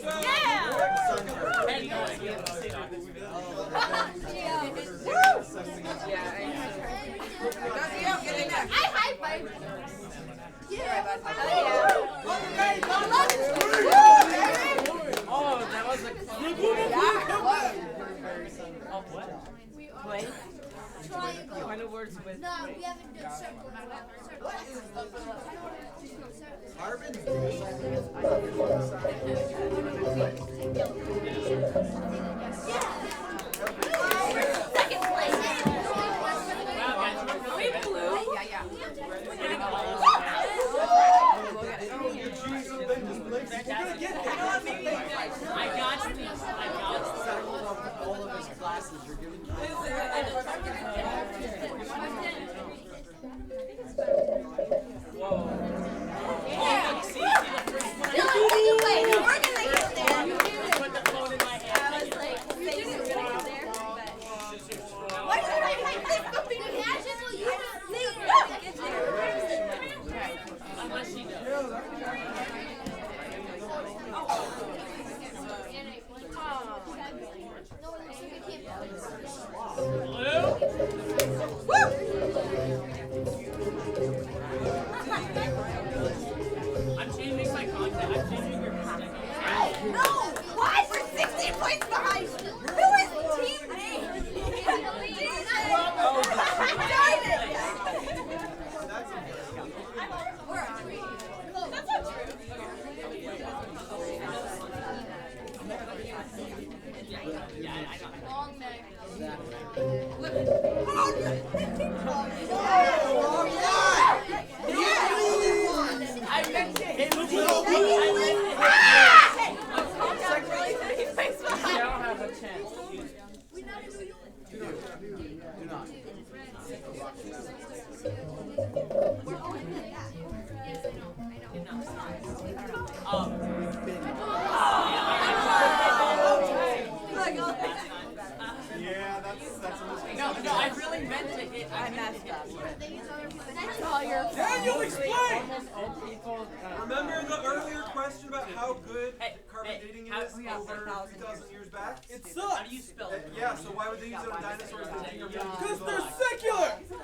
place. Yeah. I high five. Yeah. Oh, that was a what? Wait. Triangle. Kind of words with. No, we haven't done circle. Second place. We blew. I got you. All of his classes you're giving I'm changing my content. I'm changing your content. No! Why? We're 16 points behind! Who is team A? Darn it! That's not true. Long neck. I meant to hit you. I don't have a chance. Do not. Yeah, that's a mistake. No, I really meant to hit. I messed up. That's all your fault. Daniel, explain! All people. Remember the earlier question about how good carbon dating how- is over 3,000 years back? It How sucks! do you spell it? Yeah, so why would they use it on dinosaurs that think are really Because years they're old? secular! They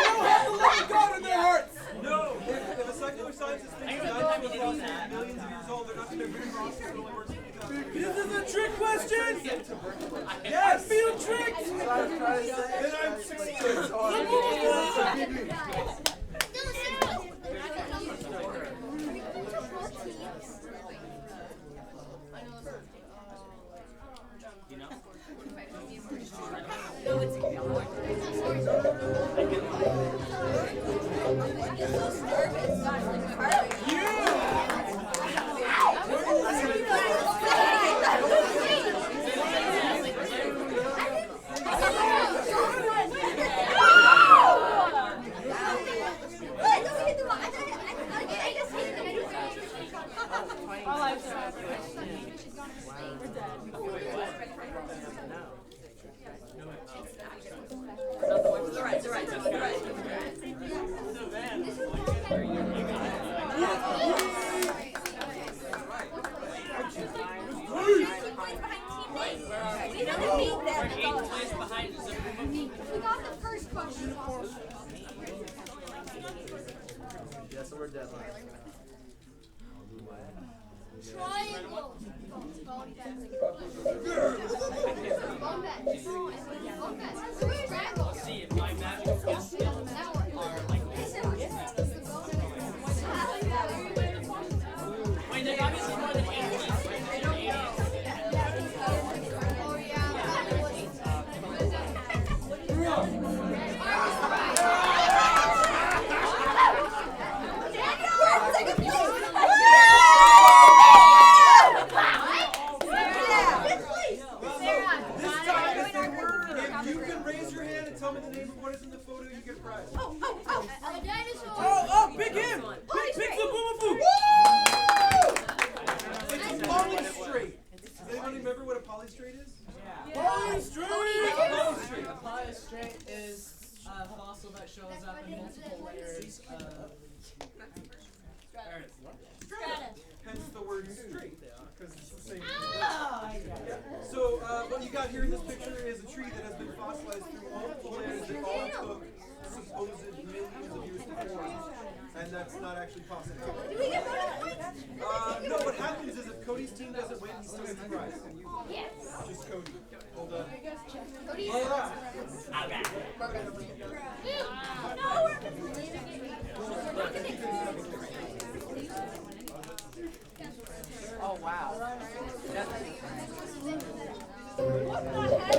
don't have the love of God in their hearts! No, if a secular scientist thinks dinosaurs are millions of years old, they're not going to bring across it only works 3,000 years. This is a trick question! Yes! I feel tricked! Then I'm succeeding. We got the first question. Yeah, so we're dead. Triangle. See if my magical skills are like this. Wait, there's obviously more than 8 If you can raise your hand and tell me the name of what is in the photo, you get a prize. A dinosaur. Oh, pick him! Pick the boo-boo-boo! It's a polystrate. Does anyone remember what a polystrate is? Polystrate! A polystrate is a fossil that shows up in multiple layers of Earth. Hence the word straight, because you got here in this picture is a tree that has been fossilized through multiple layers that all took supposed millions of years to form. And that's not actually possible. Do we get bonus points? No, what happens is if Cody's team doesn't win, he still gets the prize. Yes. Just Cody. Hold on. Cody. All right. We're gonna win. No, we're not gonna get Oh wow. what the heck?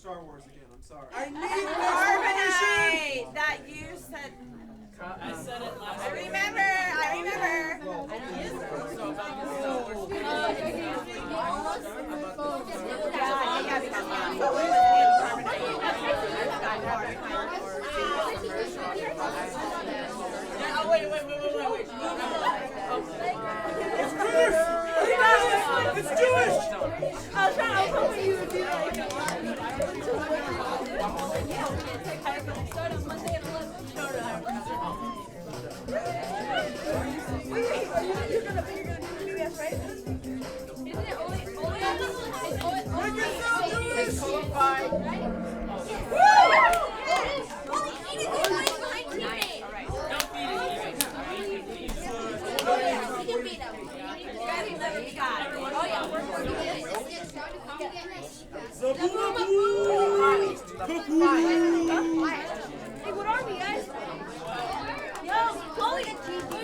Star Wars again. I'm sorry. I need Carbonite that you said. I said it last I remember. I remember. Oh wait. It's Jewish! It's Jewish! I was hoping you would be like. Hey, what are we, guys? Yo, Chloe and Chico.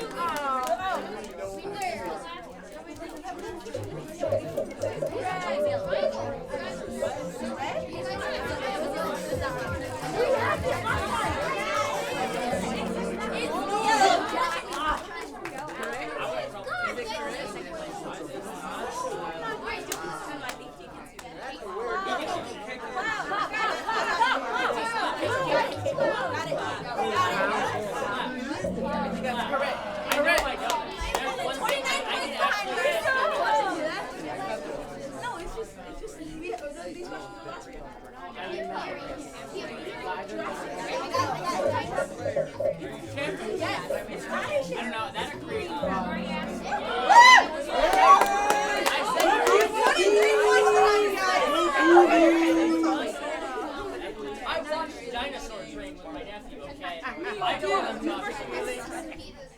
I watched Dinosaurs train with my nephew, okay? I told him not to.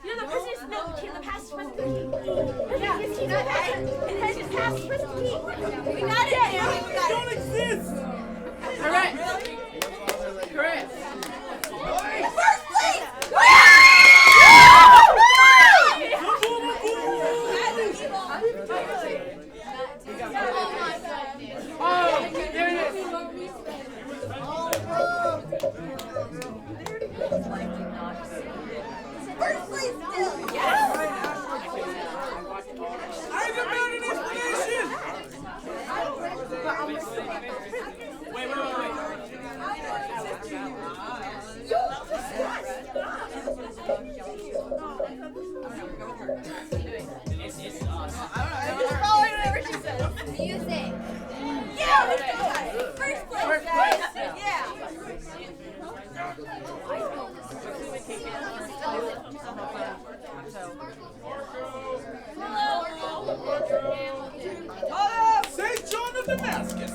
You know, the person who's no, the past was cookie. Yeah, his team his past was cookie. We got it. Yeah, we got it. Don't exist! Correct. Correct. First place. Oh, there it is. First place still. I demand an explanation! Wait. It's Just following whatever she says. Music. Yeah, let's go. First place. First place. Yeah. St. John of Damascus!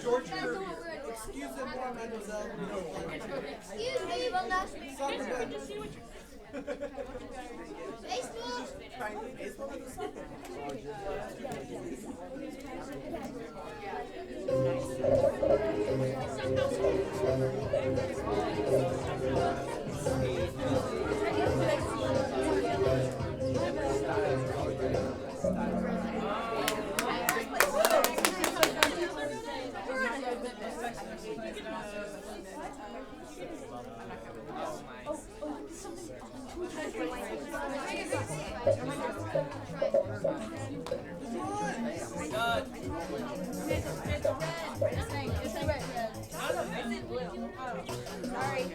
George Kirby. Excuse me, mademoiselle. Excuse me, will not speak.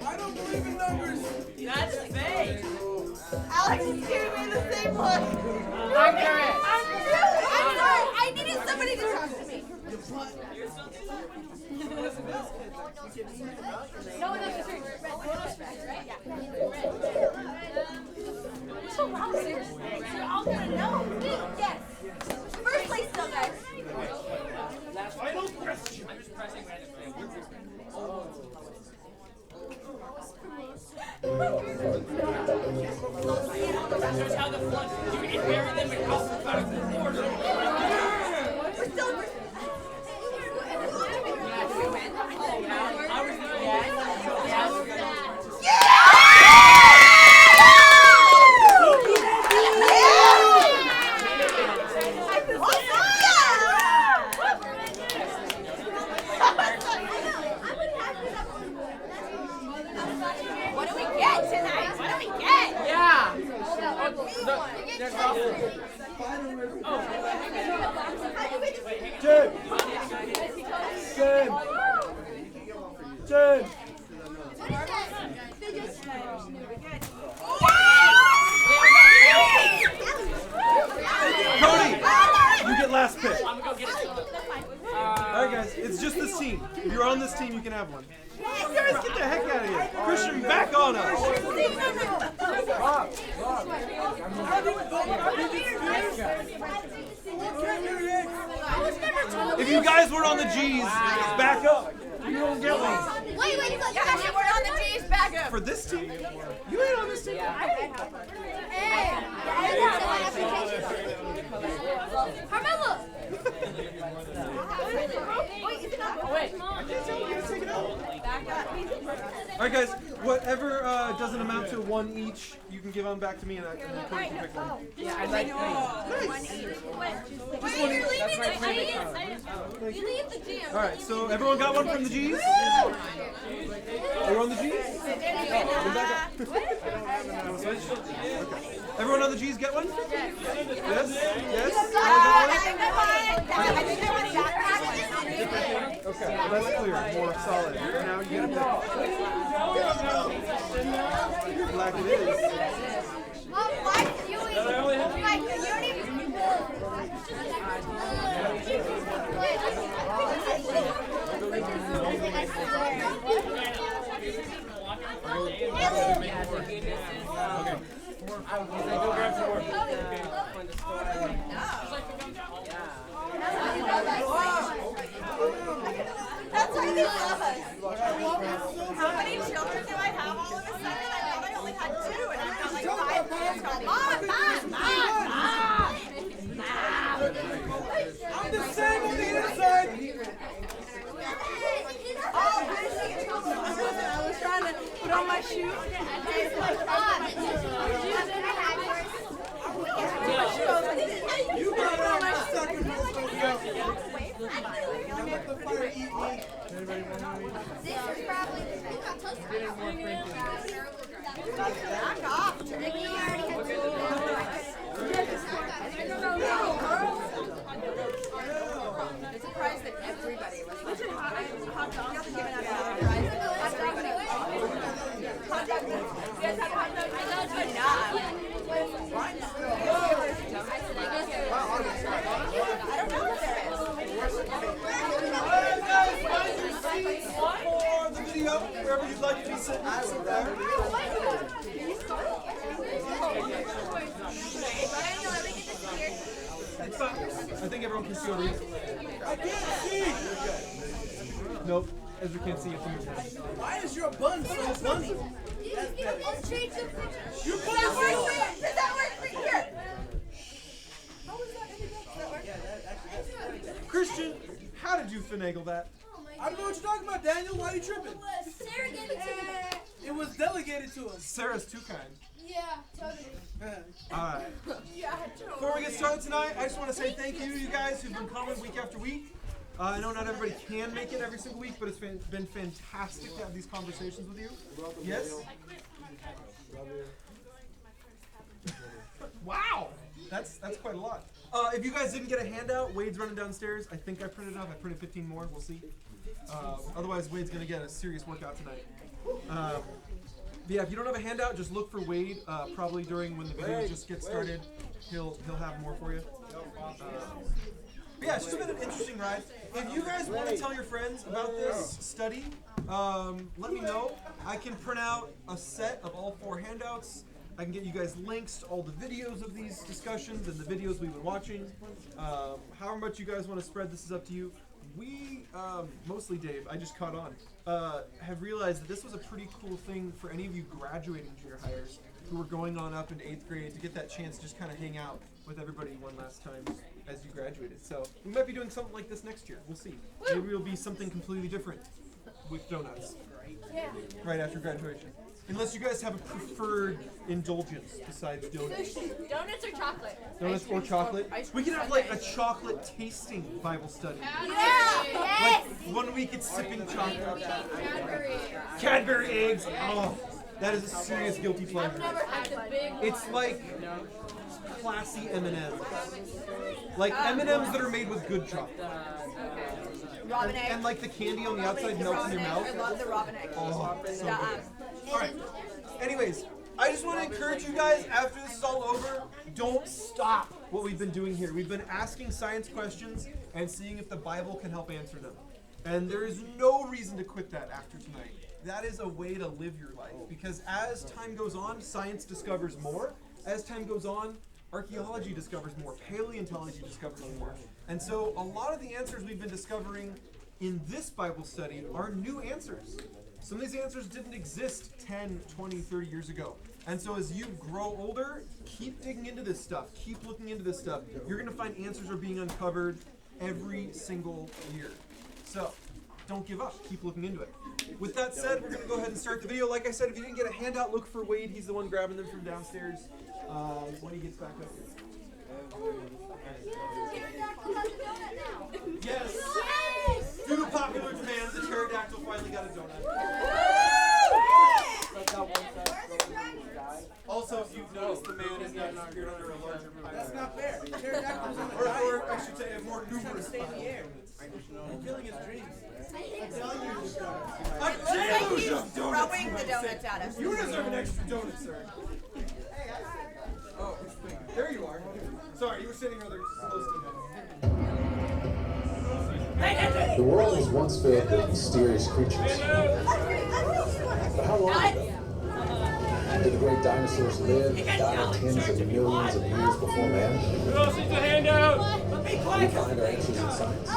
I don't believe in numbers. That's fake. Alex is giving me the same look. I'm correct. I'm sorry. I needed somebody to talk to me. No one else is right. Right? Yeah. So loud, seriously. You're all gonna know. Yes. First place still, guys. Final question. I'm just pressing randomly. Shows how the flood. You can bury them in alphabetical order. We're still. What do we get tonight? What do we get? Yeah. Jen! Jen! Cody! You get last pick. I'm gonna go get it. Alright guys, it's just this team. If you're on this team, you can have one. You guys get the heck out of here. Christian, back on us. If you guys were on the G's, back up. You don't get one. Wait, you guys were on the G's back up. For this team? You ain't on this team. Carmelo! Alright guys, whatever doesn't amount to one each, you can give on back to me and Cody can pick one. Yeah, I like Wait, you're leaving the G's? You leave the G. Alright, so everyone got one from the G's? We're on the G's? Come back up. Okay. Everyone on the G's get one? Yes? Yes? Okay, well, that's clear. More solid. Now you get a pick. Black it is. That's why they love us. How many children do I have all of a sudden? I thought I only had 2, and I've got like 5 kids going, Mom! I'm the same on the inside. Oh, I was trying to put on my shoes. You got on my second one. Let the fire eat me. This is probably Back off. I'm surprised that everybody was like, hot dogs giving out a prize. Everybody. Hot dogs. You guys have hot dogs? Enough. I don't know. sit there. It's fine. I think everyone can see over here. I can't see! Nope. Ezra can't see it from here. Why is your bun so funny? You almost changed the picture. Your bun Does is that so work? Does that work for here? Christian, how did you finagle that? I don't know what you're talking about, Daniel. Why are you tripping? Sarah gave it to me. It was delegated to us. Sarah's too kind. Yeah, totally. Alright. Before we get started tonight, I just want to say thank you to you guys who've been coming week after week. I know not everybody can make it every single week, but it's been fantastic to have these conversations with you. Yes? Wow! That's quite a lot. If you guys didn't get a handout, Wade's running downstairs. I think I printed enough. I printed 15 more. We'll see. Otherwise, Wade's going to get a serious workout tonight. Yeah, if you don't have a handout, just look for Wade. Probably during when the video just gets started, he'll have more for you. Yeah, it's just been an interesting ride. If you guys want to tell your friends about this study, let me know. I can print out a set of all 4 handouts. I can get you guys links to all the videos of these discussions and the videos we've been watching. However much you guys want to spread this is up to you. We, mostly Dave, I just caught on, have realized that this was a pretty cool thing for any of you graduating junior hires who were going on up into 8th grade to get that chance to just kind of hang out with everybody one last time as you graduated. So we might be doing something like this next year. We'll see. Maybe it'll be something completely different with donuts right after graduation. Unless you guys have a preferred indulgence besides donuts. Donuts or chocolate? Donuts or chocolate? We can have like a chocolate tasting Bible study. Yeah! Like 1 week it's sipping chocolate. Cadbury eggs. Oh, that is a serious guilty pleasure. I've never had the big one. It's like classy M&Ms. Like M&Ms that are made with good chocolate. Robin egg. And like the candy on the outside melts in your mouth. I love the robin egg. Oh, so good. Alright. Anyways, I just want to encourage you guys, after this is all over, don't stop what we've been doing here. We've been asking science questions and seeing if the Bible can help answer them. And there is no reason to quit that after tonight. That is a way to live your life. Because as time goes on, science discovers more. As time goes on, archaeology discovers more. Paleontology discovers more. And so a lot of the answers we've been discovering in this Bible study are new answers. Some of these answers didn't exist 10, 20, 30 years ago. And so as you grow older, keep digging into this stuff. Keep looking into this stuff. You're going to find answers are being uncovered every single year. So don't give up. Keep looking into it. With that said, we're going to go ahead and start the video. Like I said, if you didn't get a handout, look for Wade. He's the one grabbing them from downstairs when he gets back up here. Yes! Due to popular demand, the pterodactyl finally got a donut. Also, if you've noticed, the man is now disappeared under a larger pile. That's not fair. Pterodactyls on the Or I should say, a more numerous stay in the pile. air. You're killing his dreams. A deluge of donuts! Throwing the donuts at us. You deserve an extra donut, sir. Oh, there you are. Sorry, you were sitting rather close to him. The world was once filled with mysterious creatures. But how long ago? Did the great dinosaurs live and die tens of millions of years before man? Who else needs a handout? We find our answers in science.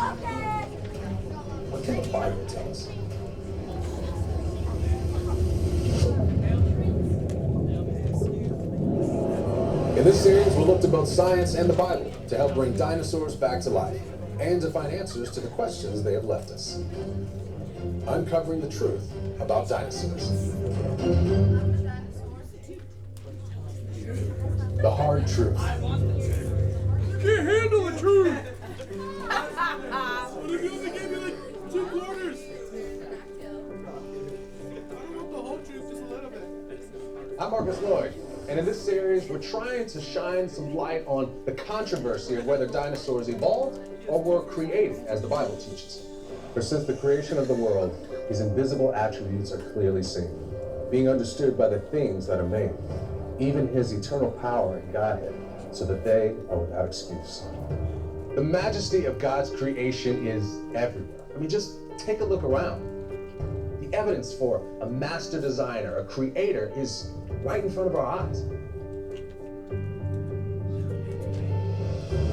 What can the Bible tell us? In this series, we'll look to both science and the Bible to help bring dinosaurs back to life and to find answers to the questions they have left us. Uncovering the truth about dinosaurs. The hard truth. You can't handle the truth! What if you only gave me like 2 quarters? I don't want the whole truth, just a little bit. I'm Marcus Lloyd, and in this series, we're trying to shine some light on the controversy of whether dinosaurs evolved or were created, as the Bible teaches. For since the creation of the world, his invisible attributes are clearly seen, being understood by the things that are made, even his eternal power and Godhead, so that they are without excuse. The majesty of God's creation is everywhere. I mean, just take a look around. The The evidence for a master designer, a creator, is right in front of our eyes.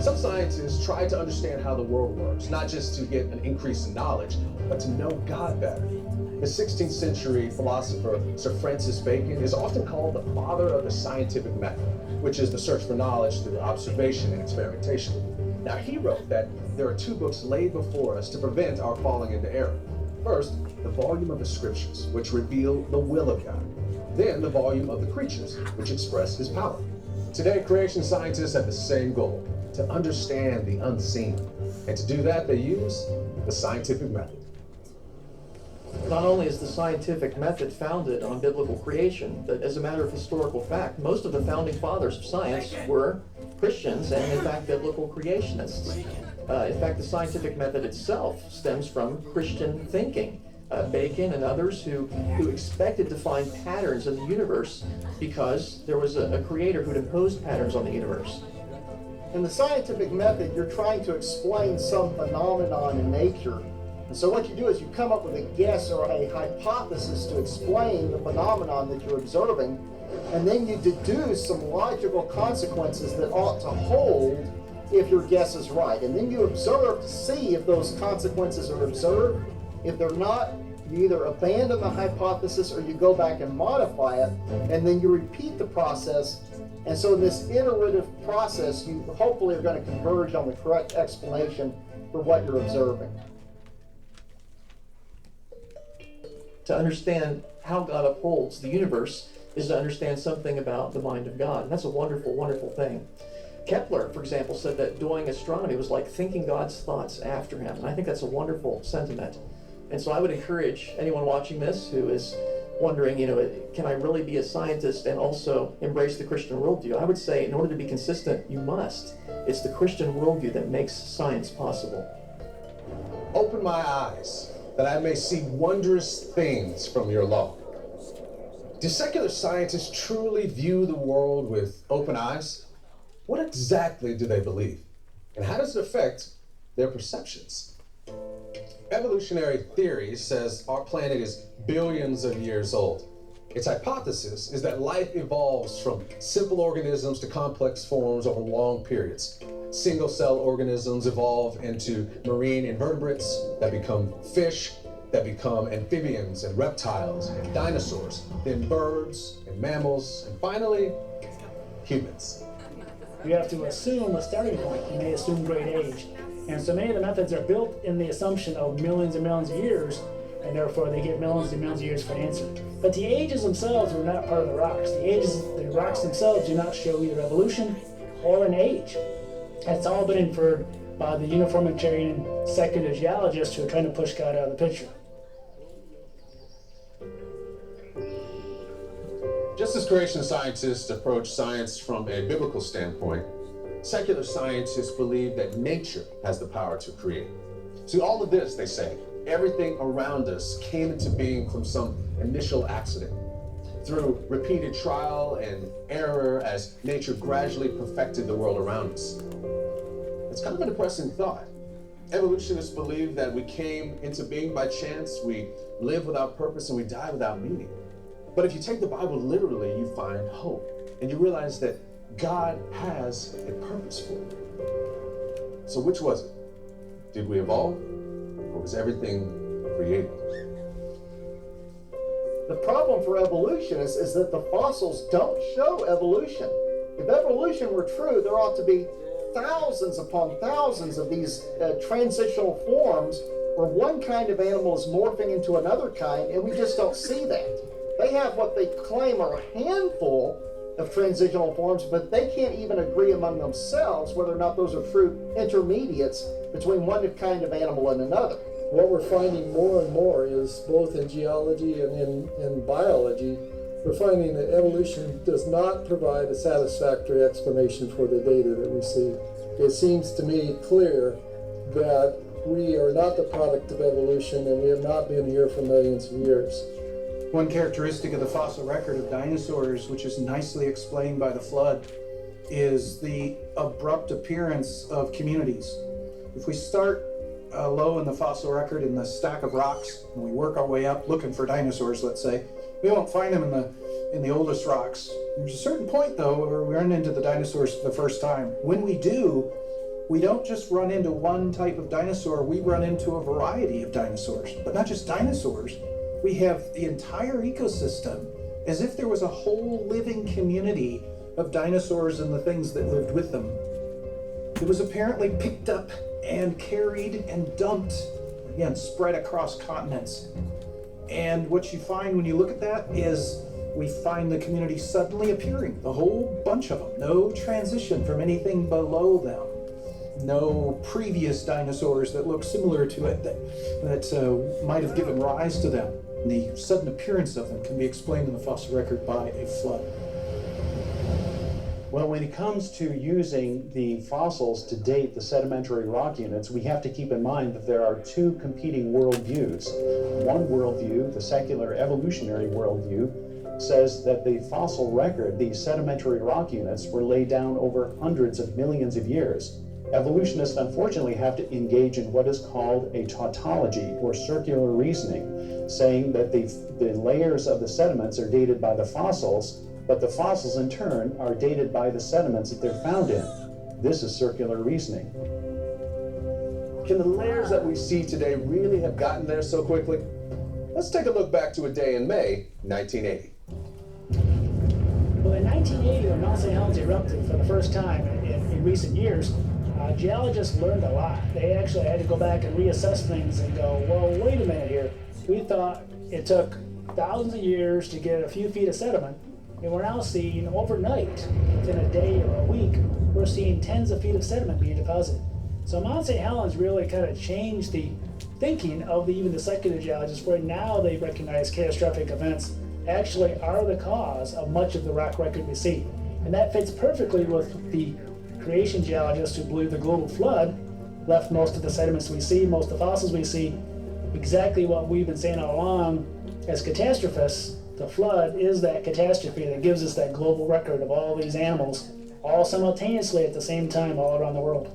Some scientists try to understand how the world works, not just to get an increase in knowledge, but to know God better. The 16th century philosopher Sir Francis Bacon is often called the father of the scientific method, which is the search for knowledge through observation and experimentation. Now, he wrote that there are two books laid before us to prevent our falling into error. First, the volume of the scriptures, which reveal the will of God. Then the volume of the creatures, which express his power. Today, creation scientists have the same goal: to understand the unseen. And to do that, they use the scientific method. Not only is the scientific method founded on biblical creation, but as a matter of historical fact, most of the founding fathers of science were Christians and, in fact, biblical creationists. In fact, the scientific method itself stems from Christian thinking. Bacon and others who expected to find patterns in the universe because there was a creator who'd imposed patterns on the universe. In the scientific method, you're trying to explain some phenomenon in nature. And so what you do is you come up with a guess or a hypothesis to explain the phenomenon that you're observing, and then you deduce some logical consequences that ought to hold if your guess is right. And then you observe to see if those consequences are observed. If they're not, you either abandon the hypothesis or you go back and modify it, and then you repeat the process. And so in this iterative process, you hopefully are going to converge on the correct explanation for what you're observing. To understand how God upholds the universe is to understand something about the mind of God. And that's a wonderful, wonderful thing. Kepler, for example, said that doing astronomy was like thinking God's thoughts after him. And I think that's a wonderful sentiment. And so I would encourage anyone watching this who is wondering, can I really be a scientist and also embrace the Christian worldview? I would say in order to be consistent, you must. It's the Christian worldview that makes science possible. Open my eyes, that I may see wondrous things from your law. Do secular scientists truly view the world with open eyes? What exactly do they believe? And how does it affect their perceptions? Evolutionary theory says our planet is billions of years old. Its hypothesis is that life evolves from simple organisms to complex forms over long periods. Single-cell organisms evolve into marine invertebrates that become fish, that become amphibians and reptiles and dinosaurs, then birds and mammals, and finally, humans. You have to assume a starting point. You may assume great age. And so many of the methods are built in the assumption of millions and millions of years, and therefore they give millions and millions of years for an answer. But the ages themselves are not part of the rocks. The rocks themselves do not show either evolution or an age. It's all been inferred by the uniformitarian secular geologists who are trying to push God out of the picture. Just as creation scientists approach science from a biblical standpoint, secular scientists believe that nature has the power to create. See, all of this, they say, everything around us came into being from some initial accident. Through repeated trial and error as nature gradually perfected the world around us. It's kind of a depressing thought. Evolutionists believe that we came into being by chance, we live without purpose, and we die without meaning. But if you take the Bible literally, you find hope. And you realize that God has a purpose for it. So which was it? Did we evolve? Or was everything created? The problem for evolution is that the fossils don't show evolution. If evolution were true, there ought to be thousands upon thousands of these transitional forms where one kind of animal is morphing into another kind, and we just don't see that. They have what they claim are a handful of transitional forms, but they can't even agree among themselves whether or not those are true intermediates between one kind of animal and another. What we're finding more and more is, both in geology and in biology, we're finding that evolution does not provide a satisfactory explanation for the data that we see. It seems to me clear that we are not the product of evolution, and we have not been here for millions of years. One characteristic of the fossil record of dinosaurs, which is nicely explained by the flood, is the abrupt appearance of communities. If we start low in the fossil record in the stack of rocks, and we work our way up looking for dinosaurs, let's say, we won't find them in the oldest rocks. There's a certain point, though, where we run into the dinosaurs for the first time. When we do, we don't just run into one type of dinosaur, we run into a variety of dinosaurs. But not just dinosaurs, we have the entire ecosystem, as if there was a whole living community of dinosaurs and the things that lived with them. It was apparently picked up and carried and dumped, again, spread across continents. And what you find when you look at that is we find the community suddenly appearing, a whole bunch of them. No transition from anything below them. No previous dinosaurs that look similar to it that might have given rise to them. And the sudden appearance of them can be explained in the fossil record by a flood. Well, when it comes to using the fossils to date the sedimentary rock units, we have to keep in mind that there are two competing worldviews. One worldview, the secular evolutionary worldview, says that the fossil record, these sedimentary rock units, were laid down over hundreds of millions of years. Evolutionists, unfortunately, have to engage in what is called a tautology, or circular reasoning, saying that the layers of the sediments are dated by the fossils, but the fossils in turn are dated by the sediments that they're found in. This is circular reasoning. Can the layers that we see today really have gotten there so quickly? Let's take a look back to a day in May 1980. Well, in 1980, when Mount St. Helens erupted for the first time in recent years, geologists learned a lot. They actually had to go back and reassess things and go, well, wait a minute here. We thought it took thousands of years to get a few feet of sediment, and we're now seeing overnight, within a day or a week, we're seeing tens of feet of sediment being deposited. So Mount St. Helens really kind of changed the thinking of even the secular geologists, where now they recognize catastrophic events actually are the cause of much of the rock record we see. And that fits perfectly with the creation geologists who believe the global flood left most of the sediments we see, most of the fossils we see, exactly what we've been saying all along as catastrophists. The flood is that catastrophe that gives us that global record of all these animals, all simultaneously at the same time all around the world.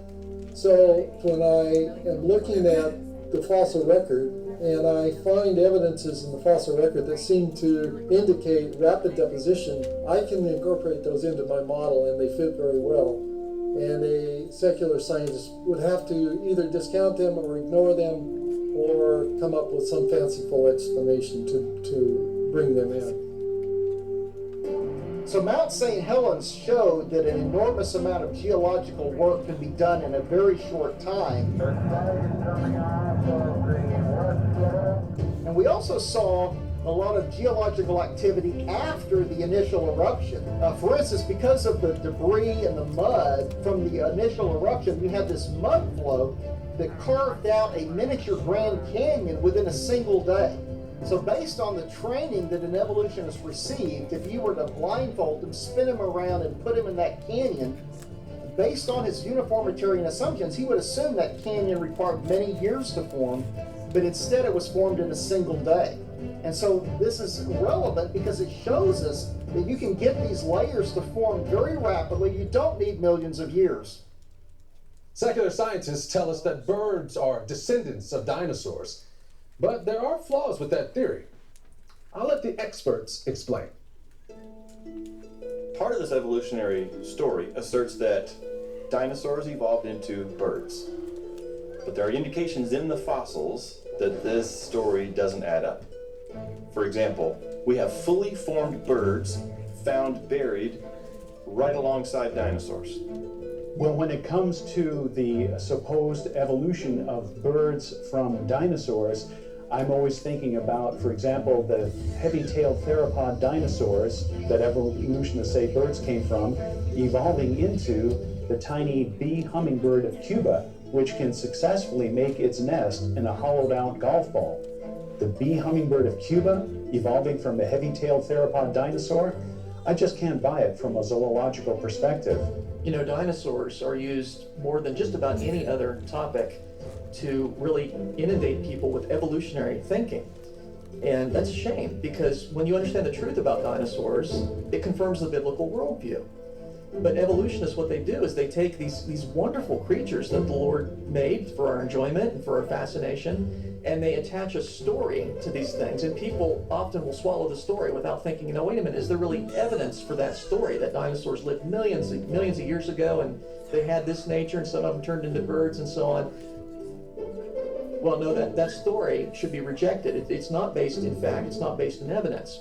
So when I am looking at the fossil record and I find evidences in the fossil record that seem to indicate rapid deposition, I can incorporate those into my model and they fit very well. And a secular scientist would have to either discount them or ignore them or come up with some fanciful explanation to bring them in. So Mount St. Helens showed that an enormous amount of geological work can be done in a very short time. And we also saw a lot of geological activity after the initial eruption. For instance, because of the debris and the mud from the initial eruption, you had this mud flow that carved out a miniature Grand Canyon within a single day. So based on the training that an evolutionist received, if you were to blindfold him, spin him around, and put him in that canyon, based on his uniformitarian assumptions, he would assume that canyon required many years to form, but instead it was formed in a single day. And so this is relevant because it shows us that you can get these layers to form very rapidly. You don't need millions of years. Secular scientists tell us that birds are descendants of dinosaurs. But there are flaws with that theory. I'll let the experts explain. Part of this evolutionary story asserts that dinosaurs evolved into birds. But there are indications in the fossils that this story doesn't add up. For example, we have fully formed birds found buried right alongside dinosaurs. Well, when it comes to the supposed evolution of birds from dinosaurs, I'm always thinking about, for example, the heavy-tailed theropod dinosaurs that evolutionists say birds came from, evolving into the tiny bee hummingbird of Cuba, which can successfully make its nest in a hollowed-out golf ball. The bee hummingbird of Cuba, evolving from a heavy-tailed theropod dinosaur, I just can't buy it from a zoological perspective. You know, dinosaurs are used more than just about any other topic to really inundate people with evolutionary thinking. And that's a shame, because when you understand the truth about dinosaurs, it confirms the biblical worldview. But evolutionists, what they do is they take these wonderful creatures that the Lord made for our enjoyment and for our fascination, and they attach a story to these things. And people often will swallow the story without thinking, you know, wait a minute, is there really evidence for that story that dinosaurs lived millions of years ago and they had this nature and some of them turned into birds and so on? Well, no, that story should be rejected. It's not based in fact, it's not based in evidence.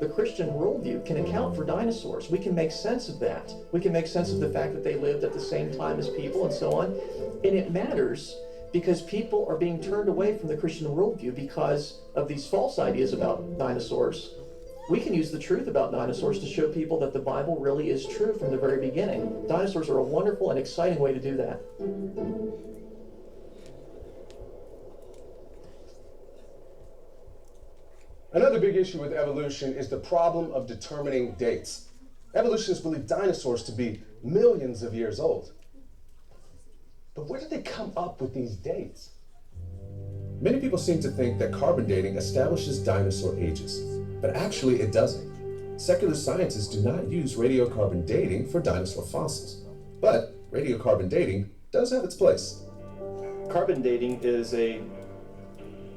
The Christian worldview can account for dinosaurs. We can make sense of that. We can make sense of the fact that they lived at the same time as people and so on. And it matters because people are being turned away from the Christian worldview because of these false ideas about dinosaurs. We can use the truth about dinosaurs to show people that the Bible really is true from the very beginning. Dinosaurs are a wonderful and exciting way to do that. Another big issue with evolution is the problem of determining dates. Evolutionists believe dinosaurs to be millions of years old. But where did they come up with these dates? Many people seem to think that carbon dating establishes dinosaur ages, but actually it doesn't. Secular scientists do not use radiocarbon dating for dinosaur fossils, but radiocarbon dating does have its place. Carbon dating is an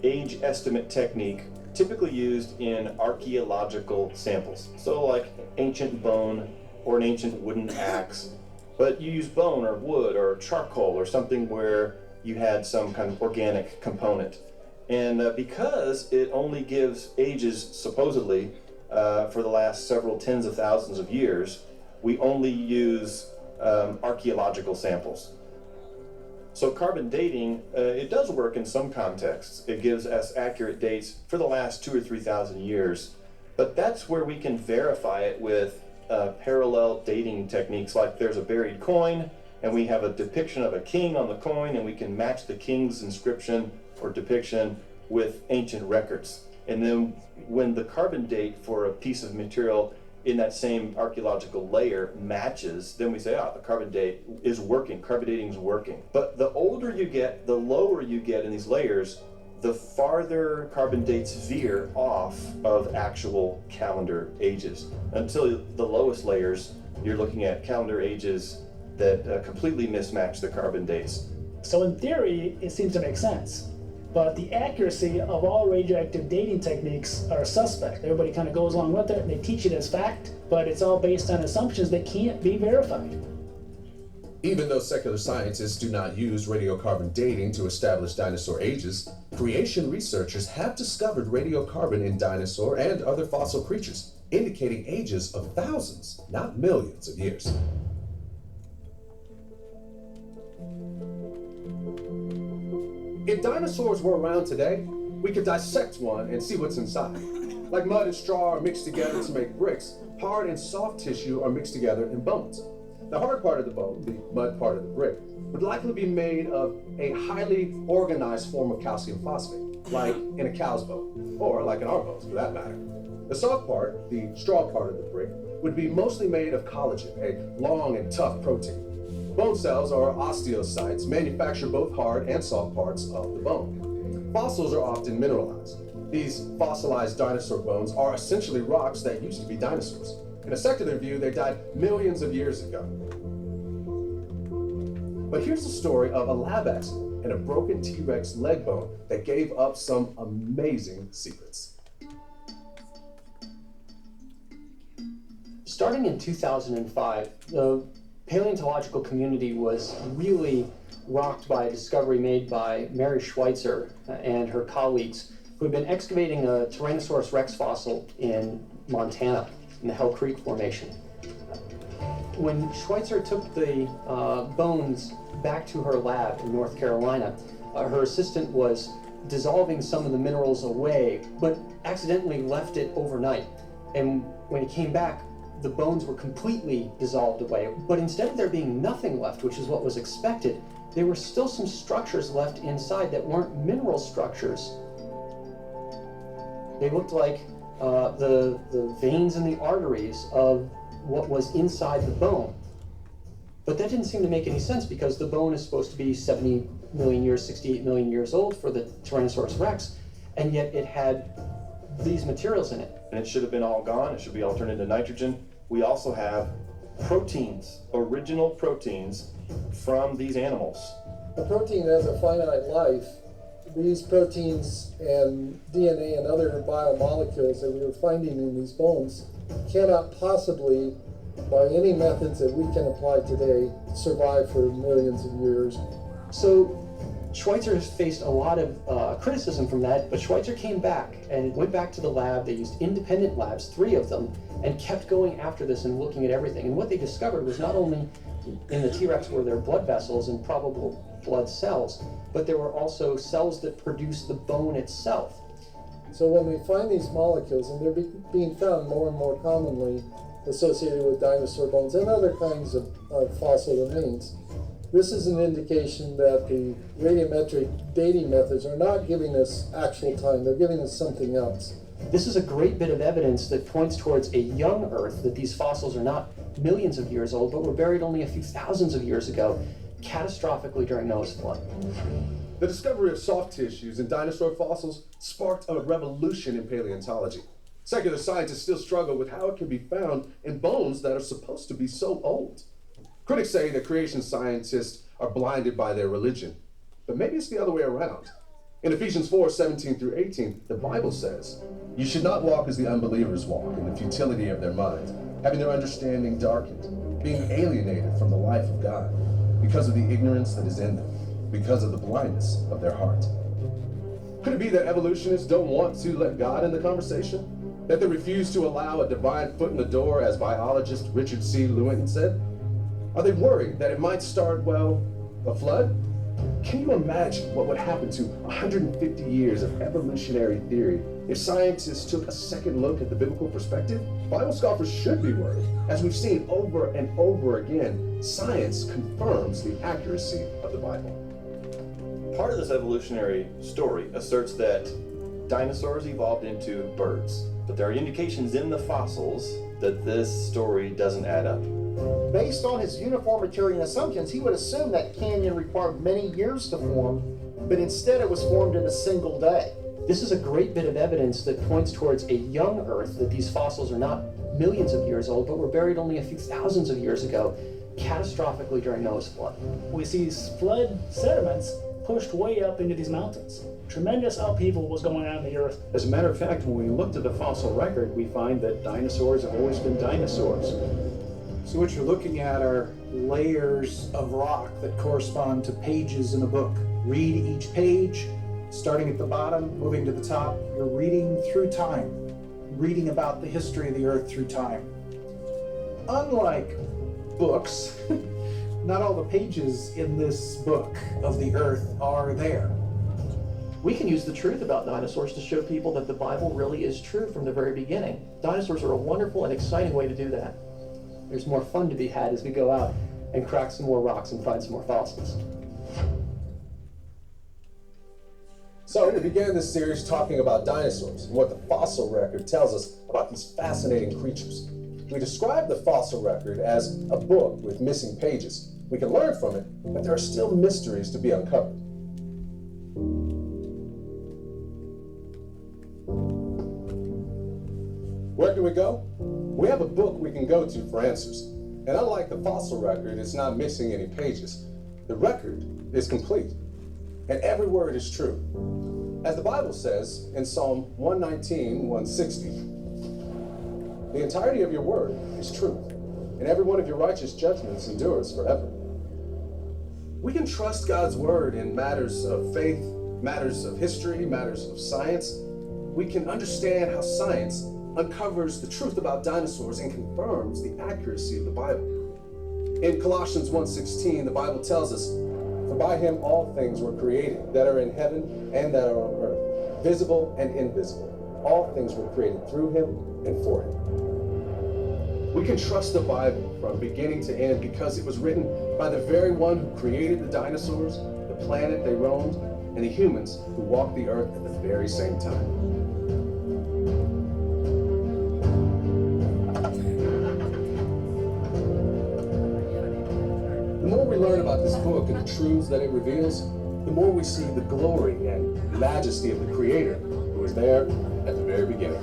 age estimate technique typically used in archaeological samples. So like ancient bone or an ancient wooden axe, but you use bone or wood or charcoal or something where you had some kind of organic component. And because it only gives ages, supposedly, for the last several tens of thousands of years, we only use archaeological samples. So carbon dating, it does work in some contexts. It gives us accurate dates for the last 2,000 or 3,000 years, but that's where we can verify it with parallel dating techniques, like there's a buried coin and we have a depiction of a king on the coin and we can match the king's inscription or depiction with ancient records. And then when the carbon date for a piece of material in that same archaeological layer matches, then we say, the carbon date is working, carbon dating is working. But the older you get, the lower you get in these layers, the farther carbon dates veer off of actual calendar ages. Until the lowest layers, you're looking at calendar ages that completely mismatch the carbon dates. So in theory, it seems to make sense. But the accuracy of all radioactive dating techniques are suspect. Everybody kind of goes along with it and they teach it as fact, but it's all based on assumptions that can't be verified. Even though secular scientists do not use radiocarbon dating to establish dinosaur ages, creation researchers have discovered radiocarbon in dinosaur and other fossil creatures, indicating ages of thousands, not millions of years. If dinosaurs were around today, we could dissect one and see what's inside. Like mud and straw are mixed together to make bricks, hard and soft tissue are mixed together in bones. The hard part of the bone, the mud part of the brick, would likely be made of a highly organized form of calcium phosphate, like in a cow's bone, or like in our bones for that matter. The soft part, the straw part of the brick, would be mostly made of collagen, a long and tough protein. Bone cells, or osteocytes, manufacture both hard and soft parts of the bone. Fossils are often mineralized. These fossilized dinosaur bones are essentially rocks that used to be dinosaurs. In a secular view, they died millions of years ago. But here's the story of a lab accident and a broken T-Rex leg bone that gave up some amazing secrets. Starting in 2005, the paleontological community was really rocked by a discovery made by Mary Schweitzer and her colleagues, who had been excavating a Tyrannosaurus rex fossil in Montana, in the Hell Creek Formation. When Schweitzer took the bones back to her lab in North Carolina, her assistant was dissolving some of the minerals away, but accidentally left it overnight. And when he came back, the bones were completely dissolved away. But instead of there being nothing left, which is what was expected, there were still some structures left inside that weren't mineral structures. They looked like the veins and the arteries of what was inside the bone. But that didn't seem to make any sense because the bone is supposed to be 70 million years, 68 million years old for the Tyrannosaurus rex, and yet it had these materials in it. And it should have been all gone. It should be all turned into nitrogen. We also have proteins, original proteins from these animals. A protein has a finite life. These proteins and DNA and other biomolecules that we are finding in these bones cannot possibly, by any methods that we can apply today, survive for millions of years. So Schweitzer has faced a lot of criticism from that, but Schweitzer came back and went back to the lab. They used independent labs, 3 of them, and kept going after this and looking at everything. And what they discovered was not only in the T-Rex were there blood vessels and probable blood cells, but there were also cells that produce the bone itself. So when we find these molecules, and they're being found more and more commonly associated with dinosaur bones and other kinds of fossil remains, this is an indication that the radiometric dating methods are not giving us actual time, they're giving us something else. This is a great bit of evidence that points towards a young Earth, that these fossils are not millions of years old, but were buried only a few thousands of years ago, catastrophically during Noah's flood. The discovery of soft tissues in dinosaur fossils sparked a revolution in paleontology. Secular scientists still struggle with how it can be found in bones that are supposed to be so old. Critics say that creation scientists are blinded by their religion, but maybe it's the other way around. In Ephesians 4:17 through 18, the Bible says, "You should not walk as the unbelievers walk, in the futility of their mind, having their understanding darkened, being alienated from the life of God, because of the ignorance that is in them, because of the blindness of their heart." Could it be that evolutionists don't want to let God in the conversation? That they refuse to allow a divine foot in the door, as biologist Richard C. Lewin said? Are they worried that it might start, well, a flood? Can you imagine what would happen to 150 years of evolutionary theory if scientists took a second look at the biblical perspective? Bible scoffers should be worried. As we've seen over and over again, science confirms the accuracy of the Bible. Part of this evolutionary story asserts that dinosaurs evolved into birds, but there are indications in the fossils that this story doesn't add up. Based on his uniformitarian assumptions, he would assume that canyon required many years to form, but instead it was formed in a single day. This is a great bit of evidence that points towards a young Earth, that these fossils are not millions of years old, but were buried only a few thousands of years ago, catastrophically during Noah's flood. We see flood sediments pushed way up into these mountains. Tremendous upheaval was going on in the earth. As a matter of fact, when we looked at the fossil record, we find that dinosaurs have always been dinosaurs. So what you're looking at are layers of rock that correspond to pages in a book. Read each page, starting at the bottom, moving to the top. You're reading through time, reading about the history of the earth through time. Unlike books, not all the pages in this book of the earth are there. We can use the truth about dinosaurs to show people that the Bible really is true from the very beginning. Dinosaurs are a wonderful and exciting way to do that. There's more fun to be had as we go out and crack some more rocks and find some more fossils. So we began this series talking about dinosaurs and what the fossil record tells us about these fascinating creatures. We describe the fossil record as a book with missing pages. We can learn from it, but there are still mysteries to be uncovered. Where can we go? We have a book we can go to for answers. And unlike the fossil record, it's not missing any pages. The record is complete, and every word is true. As the Bible says in Psalm 119, 160, the entirety of your word is truth, and every one of your righteous judgments endures forever. We can trust God's word in matters of faith, matters of history, matters of science. We can understand how science uncovers the truth about dinosaurs and confirms the accuracy of the Bible. In Colossians 1:16, the Bible tells us, "For by him all things were created, that are in heaven and that are on earth, visible and invisible. All things were created through him and for him." We can trust the Bible from beginning to end because it was written by the very one who created the dinosaurs, the planet they roamed, and the humans who walked the earth at the very same time. The more we learn about this book and the truths that it reveals, the more we see the glory and majesty of the Creator who was there at the very beginning.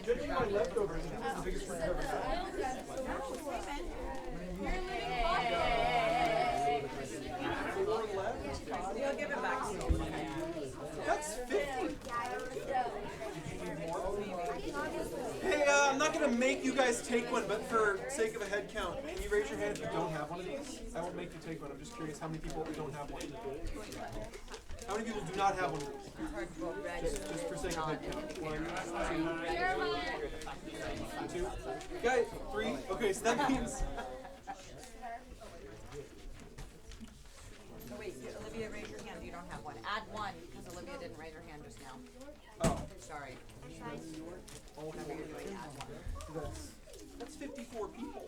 Judging my leftovers, this is the biggest one I've ever had. Four left. We'll give it back to you. That's 50. Hey, I'm not gonna make you guys take one, but for sake of a head count, can you raise your hand if you don't have one of these? I won't make you take one. I'm just curious how many people don't have one. How many people do not have one of these? Just for sake of head count. 1, 2, 2. Guys, 3. Okay, so that means. Oh, wait, Olivia, raise your hand. You don't have one. Add one because Olivia didn't raise her hand just now. Oh. Sorry. Whatever you're doing, add one. That's 54 people.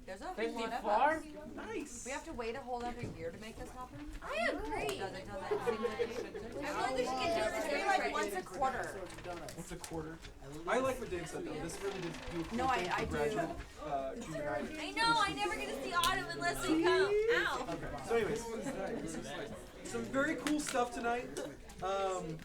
There's a whole lot of 54? us. Nice. We have to wait a whole other year to make this happen? I agree. Does it? Seems like it should. I feel like we should get this Maybe like once a quarter. Once a quarter. I like what Dave said though. This really did do a cool No, thing I for do. graduate junior high. I know, I never get to see Autumn unless they come. Ow. Okay, so anyways, some very cool stuff tonight.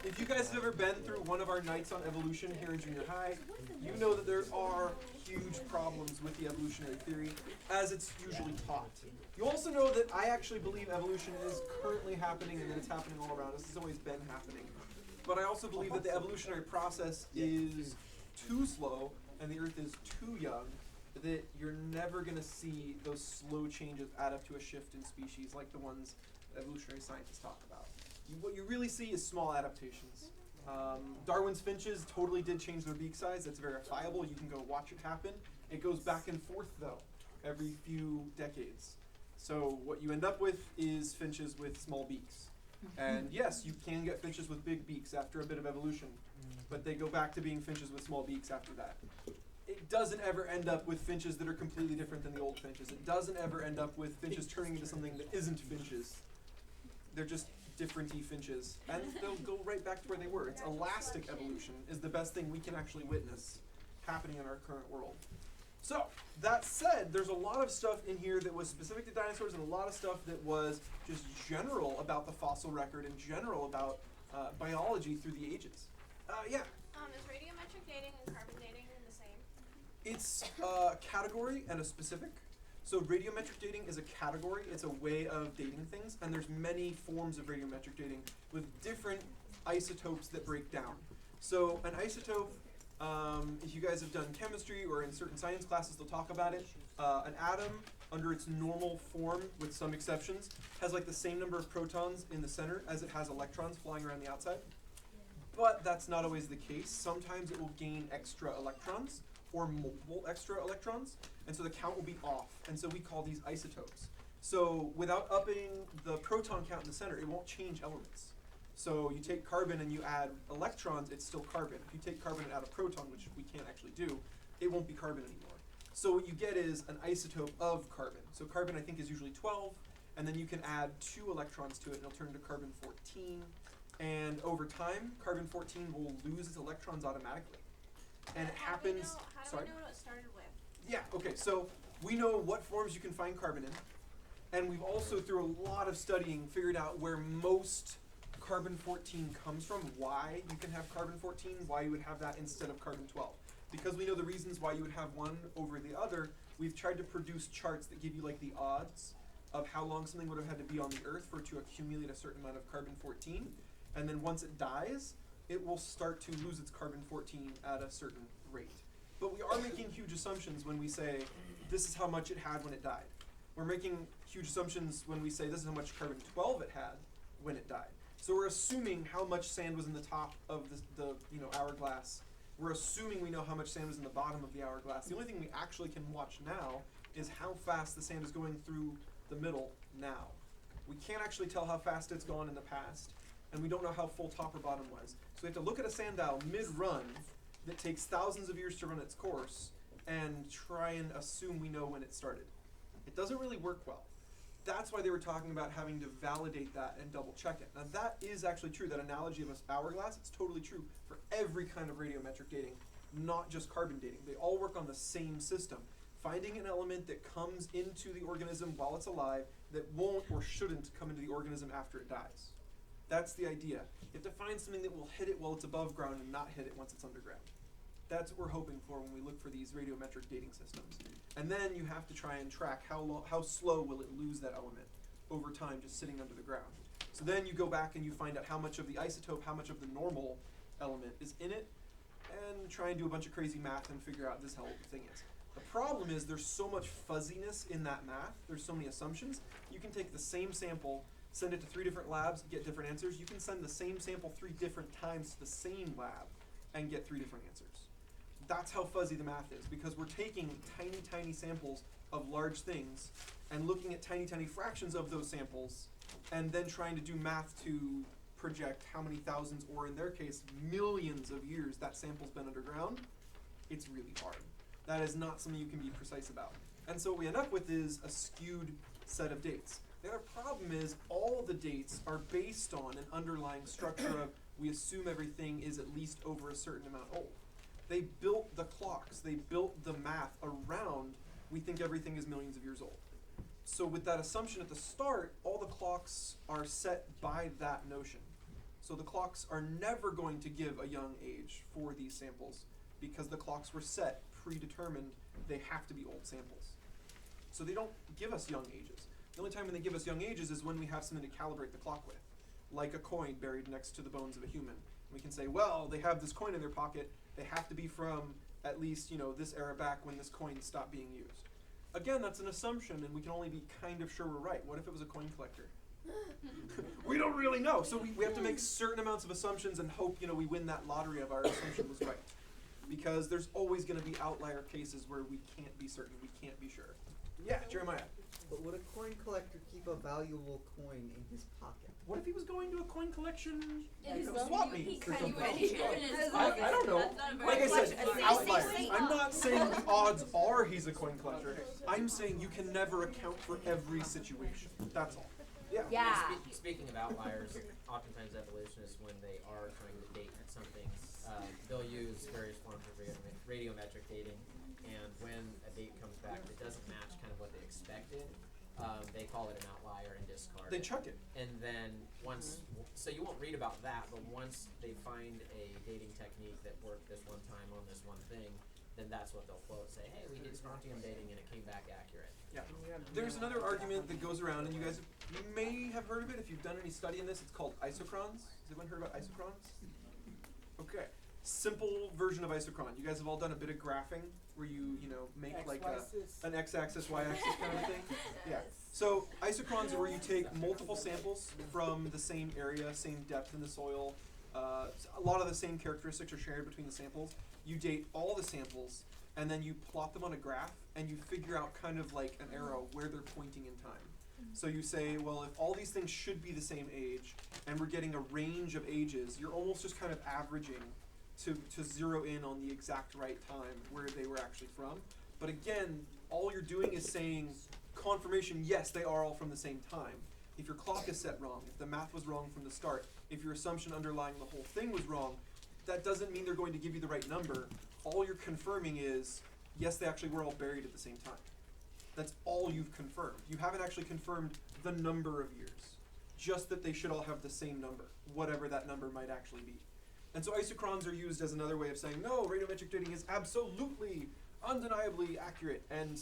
If you guys have ever been through one of our nights on evolution here in junior high, you know that there are huge problems with the evolutionary theory as it's usually taught. You also know that I actually believe evolution is currently happening and that it's happening all around us. It's always been happening. But I also believe that the evolutionary process is too slow and the Earth is too young, that you're never going to see those slow changes add up to a shift in species like the ones evolutionary scientists talk about. What you really see is small adaptations. Darwin's finches totally did change their beak size. That's verifiable. You can go watch it happen. It goes back and forth, though, every few decades. So what you end up with is finches with small beaks. And yes, you can get finches with big beaks after a bit of evolution, but they go back to being finches with small beaks after that. It doesn't ever end up with finches that are completely different than the old finches. It doesn't ever end up with finches turning into something that isn't finches. They're just different-y finches, and they'll go right back to where they were. It's elastic evolution is the best thing we can actually witness happening in our current world. So, that said, there's a lot of stuff in here that was specific to dinosaurs and a lot of stuff that was just general about the fossil record and general about biology through the ages. Yeah. Is radiometric dating and carbon dating the same? It's a category and a specific. So radiometric dating is a category, it's a way of dating things, and there's many forms of radiometric dating with different isotopes that break down. So an isotope, if you guys have done chemistry or in certain science classes, they'll talk about it. An atom, under its normal form, with some exceptions, has like the same number of protons in the center as it has electrons flying around the outside. But that's not always the case. Sometimes it will gain extra electrons or multiple extra electrons, and so the count will be off. And so we call these isotopes. So without upping the proton count in the center, it won't change elements. So you take carbon and you add electrons, it's still carbon. If you take carbon and add a proton, which we can't actually do, it won't be carbon anymore. So what you get is an isotope of carbon. So carbon, I think, is usually 12, and then you can add 2 electrons to it, and it'll turn into carbon 14. And over time, carbon 14 will lose its electrons automatically. And it happens. How do we know what it started with? Yeah, okay, so we know what forms you can find carbon in. And we've also, through a lot of studying, figured out where most carbon 14 comes from, why you can have carbon 14, why you would have that instead of carbon 12. Because we know the reasons why you would have one over the other, we've tried to produce charts that give you like the odds of how long something would have had to be on the Earth for it to accumulate a certain amount of carbon 14. And then once it dies, it will start to lose its carbon 14 at a certain rate. But we are making huge assumptions when we say this is how much it had when it died. We're making huge assumptions when we say this is how much carbon 12 it had when it died. So we're assuming how much sand was in the top of the hourglass. We're assuming we know how much sand was in the bottom of the hourglass. The only thing we actually can watch now is how fast the sand is going through the middle now. We can't actually tell how fast it's gone in the past, and we don't know how full top or bottom was. So we have to look at a sand dial mid-run that takes thousands of years to run its course and try and assume we know when it started. It doesn't really work well. That's why they were talking about having to validate that and double check it. Now that is actually true, that analogy of an hourglass, it's totally true for every kind of radiometric dating, not just carbon dating. They all work on the same system. finding an element that comes into the organism while it's alive that won't or shouldn't come into the organism after it dies. That's the idea. You have to find something that will hit it while it's above ground and not hit it once it's underground. That's what we're hoping for when we look for these radiometric dating systems. And then you have to try and track how slow will it lose that element over time just sitting under the ground. So then you go back and you find out how much of the isotope, how much of the normal element is in it, and try and do a bunch of crazy math and figure out this is how old the thing is. The problem is there's so much fuzziness in that math, there's so many assumptions. You can take the same sample, send it to 3 different labs, get different answers. You can send the same sample 3 different times to the same lab and get 3 different answers. That's how fuzzy the math is, because we're taking tiny, tiny samples of large things and looking at tiny, tiny fractions of those samples and then trying to do math to project how many thousands, or in their case, millions of years that sample's been underground. It's really hard. That is not something you can be precise about. And so what we end up with is a skewed set of dates. The other problem is all the dates are based on an underlying structure of we assume everything is at least over a certain amount old. They built the clocks, they built the math around we think everything is millions of years old. So with that assumption at the start, all the clocks are set by that notion. So the clocks are never going to give a young age for these samples because the clocks were set, predetermined, they have to be old samples. So they don't give us young ages. The only time when they give us young ages is when we have something to calibrate the clock with, like a coin buried next to the bones of a human. We can say, well, they have this coin in their pocket, they have to be from at least, this era back when this coin stopped being used. Again, that's an assumption, and we can only be kind of sure we're right. What if it was a coin collector? We don't really know. So we have to make certain amounts of assumptions and hope, we win that lottery of our assumption was right. Because there's always going to be outlier cases where we can't be certain, we can't be sure. Yeah, Jeremiah. But would a coin collector keep a valuable coin in his pocket? What if he was going to a coin collection His swap meet or something? I don't know. Like I said, outliers. I'm not saying the odds are he's a coin collector. I'm saying you can never account for every situation. That's all. Yeah. Speaking of outliers, oftentimes evolutionists, when they are trying to date something, they'll use various forms of radiometric dating, and when a date comes back that doesn't match kind of what they expected, they call it an outlier and discard They chuck it. And then so you won't read about that, but once they find a dating technique that worked this one time on this one thing, then that's what they'll quote and say, hey, we did strontium dating and it came back accurate. Yeah. There's another argument that goes around, and you guys may have heard of it if you've done any study in this. It's called isochrons. Has anyone heard about isochrons? Okay. Simple version of isochron. You guys have all done a bit of graphing where you make like an x-axis, y-axis kind of thing? Yeah. So isochrons are where you take multiple samples from the same area, same depth in the soil. A lot of the same characteristics are shared between the samples. You date all the samples, and then you plot them on a graph, and you figure out kind of like an arrow where they're pointing in time. So you say, well, if all these things should be the same age, and we're getting a range of ages, you're almost just kind of averaging to zero in on the exact right time where they were actually from. But again, all you're doing is saying confirmation, yes, they are all from the same time. If your clock is set wrong, if the math was wrong from the start, if your assumption underlying the whole thing was wrong, that doesn't mean they're going to give you the right number. All you're confirming is, yes, they actually were all buried at the same time. That's all you've confirmed. You haven't actually confirmed the number of years, just that they should all have the same number, whatever that number might actually be. And so isochrons are used as another way of saying, no, radiometric dating is absolutely, undeniably accurate. And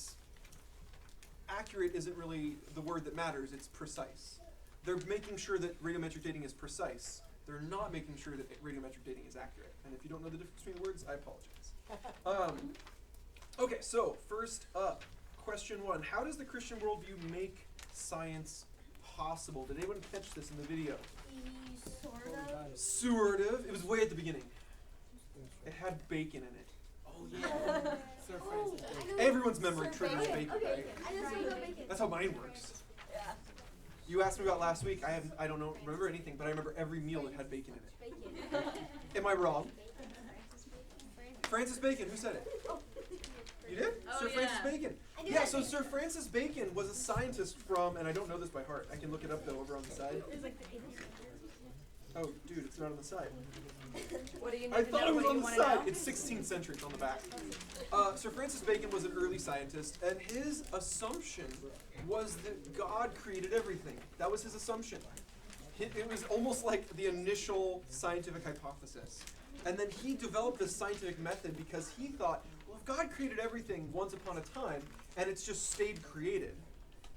accurate isn't really the word that matters, it's precise. They're making sure that radiometric dating is precise. They're not making sure that radiometric dating is accurate. And if you don't know the difference between the words, I apologize. Okay, so first up, question 1. How does the Christian worldview make science possible? Did anyone catch this in the video? Sort of. It was way at the beginning. It had bacon in it. Oh, yeah. Everyone's memory triggers bacon, right? That's how mine works. Yeah. You asked me about last week. I don't remember anything, but I remember every meal that had bacon in it. Am I wrong? Francis Bacon. Who said it? You did? Sir Francis Bacon. Yeah, so Sir Francis Bacon was a scientist from, and I don't know this by heart. I can look it up though over on the side. Oh, dude, it's not on the side. What do you need I to thought know? it was What on do the you wanna side. know? It's 16th century. It's on the back. Sir Francis Bacon was an early scientist, and his assumption was that God created everything. That was his assumption. It was almost like the initial scientific hypothesis. And then he developed this scientific method because he thought, well, if God created everything once upon a time, and it's just stayed created,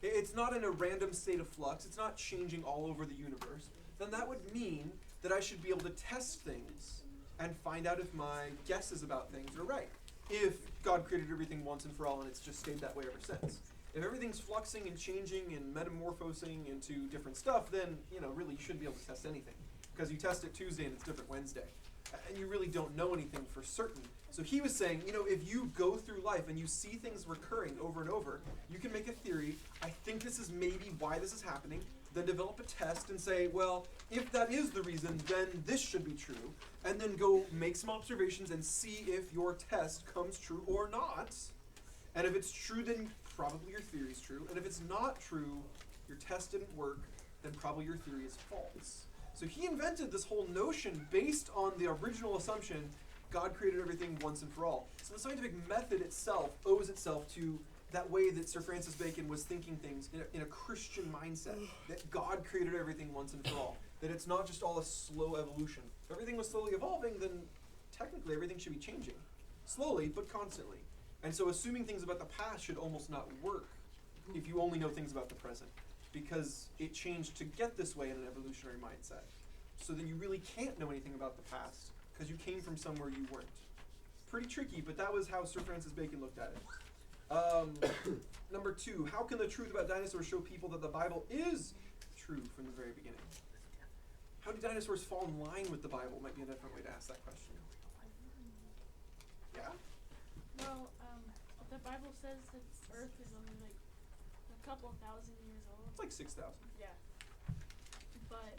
it's not in a random state of flux, it's not changing all over the universe, then that would mean that I should be able to test things and find out if my guesses about things are right. If God created everything once and for all and it's just stayed that way ever since. If everything's fluxing and changing and metamorphosing into different stuff, then, really you shouldn't be able to test anything. Because you test it Tuesday and it's different Wednesday. And you really don't know anything for certain. So he was saying, if you go through life and you see things recurring over and over, you can make a theory, I think this is maybe why this is happening, then develop a test and say, well, if that is the reason, then this should be true, and then go make some observations and see if your test comes true or not. And if it's true, then probably your theory is true. And if it's not true, your test didn't work, then probably your theory is false. So he invented this whole notion based on the original assumption God created everything once and for all. So the scientific method itself owes itself to that way that Sir Francis Bacon was thinking things in a Christian mindset, that God created everything once and for all, that it's not just all a slow evolution. If everything was slowly evolving, then technically everything should be changing. Slowly, but constantly. And so assuming things about the past should almost not work if you only know things about the present, because it changed to get this way in an evolutionary mindset. So then you really can't know anything about the past, because you came from somewhere you weren't. Pretty tricky, but that was how Sir Francis Bacon looked at it. Number 2, how can the truth about dinosaurs show people that the Bible is true from the very beginning? How do dinosaurs fall in line with the Bible? Might be a different way to ask that question. Yeah? Well, the Bible says that Earth is only like a couple thousand years old. It's like 6,000. Yeah. But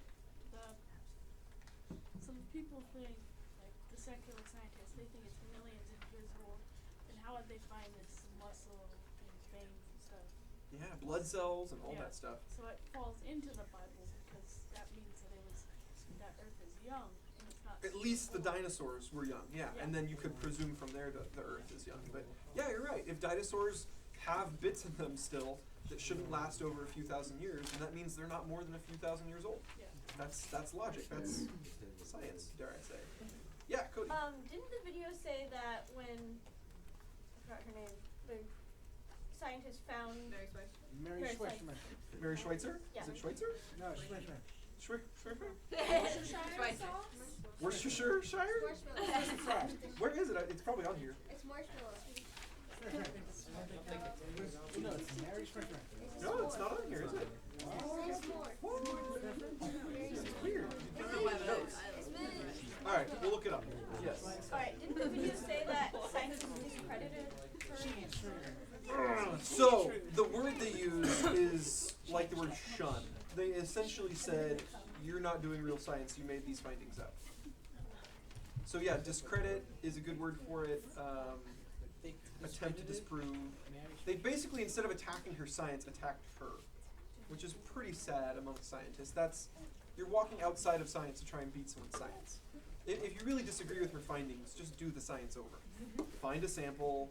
some people think, like the secular scientists, they think it's millions of years old. And how would they find this muscle and veins and stuff? Yeah, blood cells and all that stuff. So it falls into the Bible because that means that that Earth is young and it's not. At least the dinosaurs were young, yeah. And then you could presume from there that the Earth is young. But yeah, you're right. If dinosaurs have bits in them still that shouldn't last over a few thousand years, then that means they're not more than a few thousand years old. Yeah. That's logic. That's science, dare I say. Yeah, Cody. Didn't the video say that when I forgot her name, the scientist found Mary Schweitzer. Mary Schweitzer? Yeah. Is it Schweitzer? No, Schweitzer. Worcestershire? Where is it? It's probably on here. It's marshmallow. No, it's Mary Schweitzer. No, it's not on here, is it? It's weird. Alright, we'll look it up. Yes. Alright, didn't the video say that scientists discredited her? So, the word they use is like the word shun. They essentially said, you're not doing real science, you made these findings up. So yeah, discredit is a good word for it. Attempt to disprove. They basically, instead of attacking her science, attacked her, which is pretty sad amongst scientists. You're walking outside of science to try and beat someone's science. If you really disagree with her findings, just do the science over. Find a sample,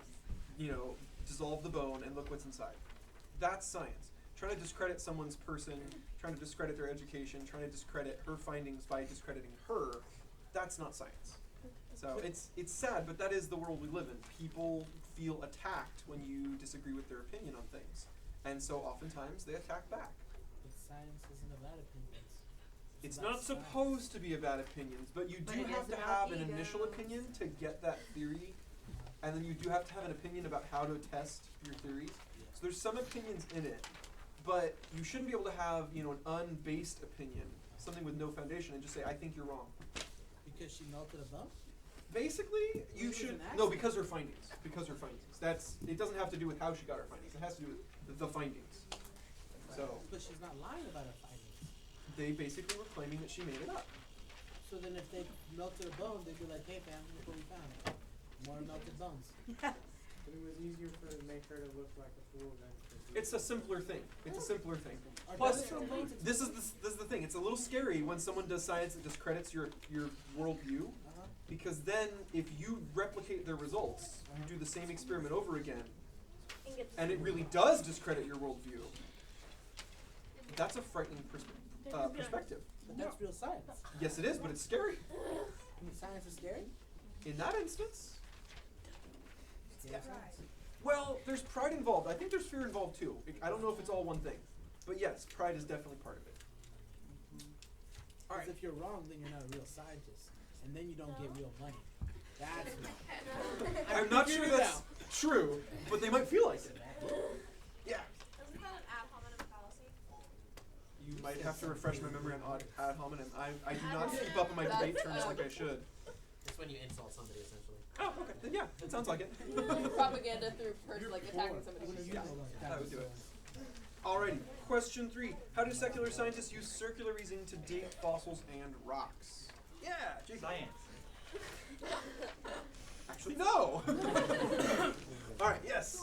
dissolve the bone, and look what's inside. That's science. Trying to discredit someone's person, trying to discredit their education, trying to discredit her findings by discrediting her, that's not science. So it's sad, but that is the world we live in. People feel attacked when you disagree with their opinion on things. And so oftentimes they attack back. But science isn't about opinions. It's not supposed to be about opinions, but you do have to have an initial opinion to get that theory, and then you do have to have an opinion about how to test your theories. So there's some opinions in it, but you shouldn't be able to have, an unbased opinion, something with no foundation, and just say, I think you're wrong. Because she melted a bone? Basically, you should, no, because her findings. It doesn't have to do with how she got her findings, it has to do with the findings. So. But she's not lying about her findings. They basically were claiming that she made it up. So then if they melted a bone, they'd be like, hey fam, look what we found. More melted bones. But it was easier to make her to look like a fool than. It's a simpler thing. It's a simpler thing. Are Plus, dinosaurs- this is the thing. It's a little scary when someone does science that discredits your worldview, because then if you replicate their results, you do the same experiment over again, and it really does discredit your worldview. That's a frightening perspective. But that's real science. Yes, it is, but it's scary. Science is scary? In that instance. Yeah. Well, there's pride involved. I think there's fear involved too. I don't know if it's all one thing. But yes, pride is definitely part of it. All right. If you're wrong, then you're not a real scientist. And then you don't get real money. That's I'm not sure that's true, but they might feel like it. Yeah. Isn't that an ad hominem fallacy? You might have to refresh my memory on ad hominem. I do not keep up on my debate terms like I should. It's when you insult somebody, essentially. Oh, okay. Then yeah, it sounds like it. Propaganda through person, like attacking somebody. Yeah, that would do it. Alrighty, question 3. How do secular scientists use circular reasoning to date fossils and rocks? Yeah, Jason. Science. Actually, no. Alright, yes.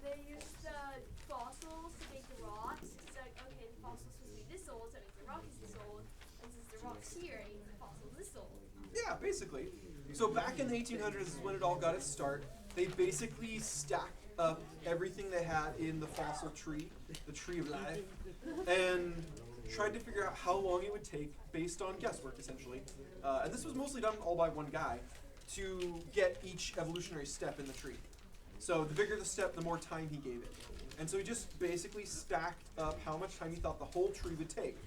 They use the fossils to make the rocks. It's like, okay, the fossil's supposed to be this old, so it means the rock is this old. And since the rock's here, it means the fossil's this old. Yeah, basically. So back in the 1800s is when it all got its start. They basically stacked up everything they had in the fossil tree, the tree of life, and tried to figure out how long it would take based on guesswork, essentially. And this was mostly done all by one guy to get each evolutionary step in the tree. So the bigger the step, the more time he gave it. And so he just basically stacked up how much time he thought the whole tree would take.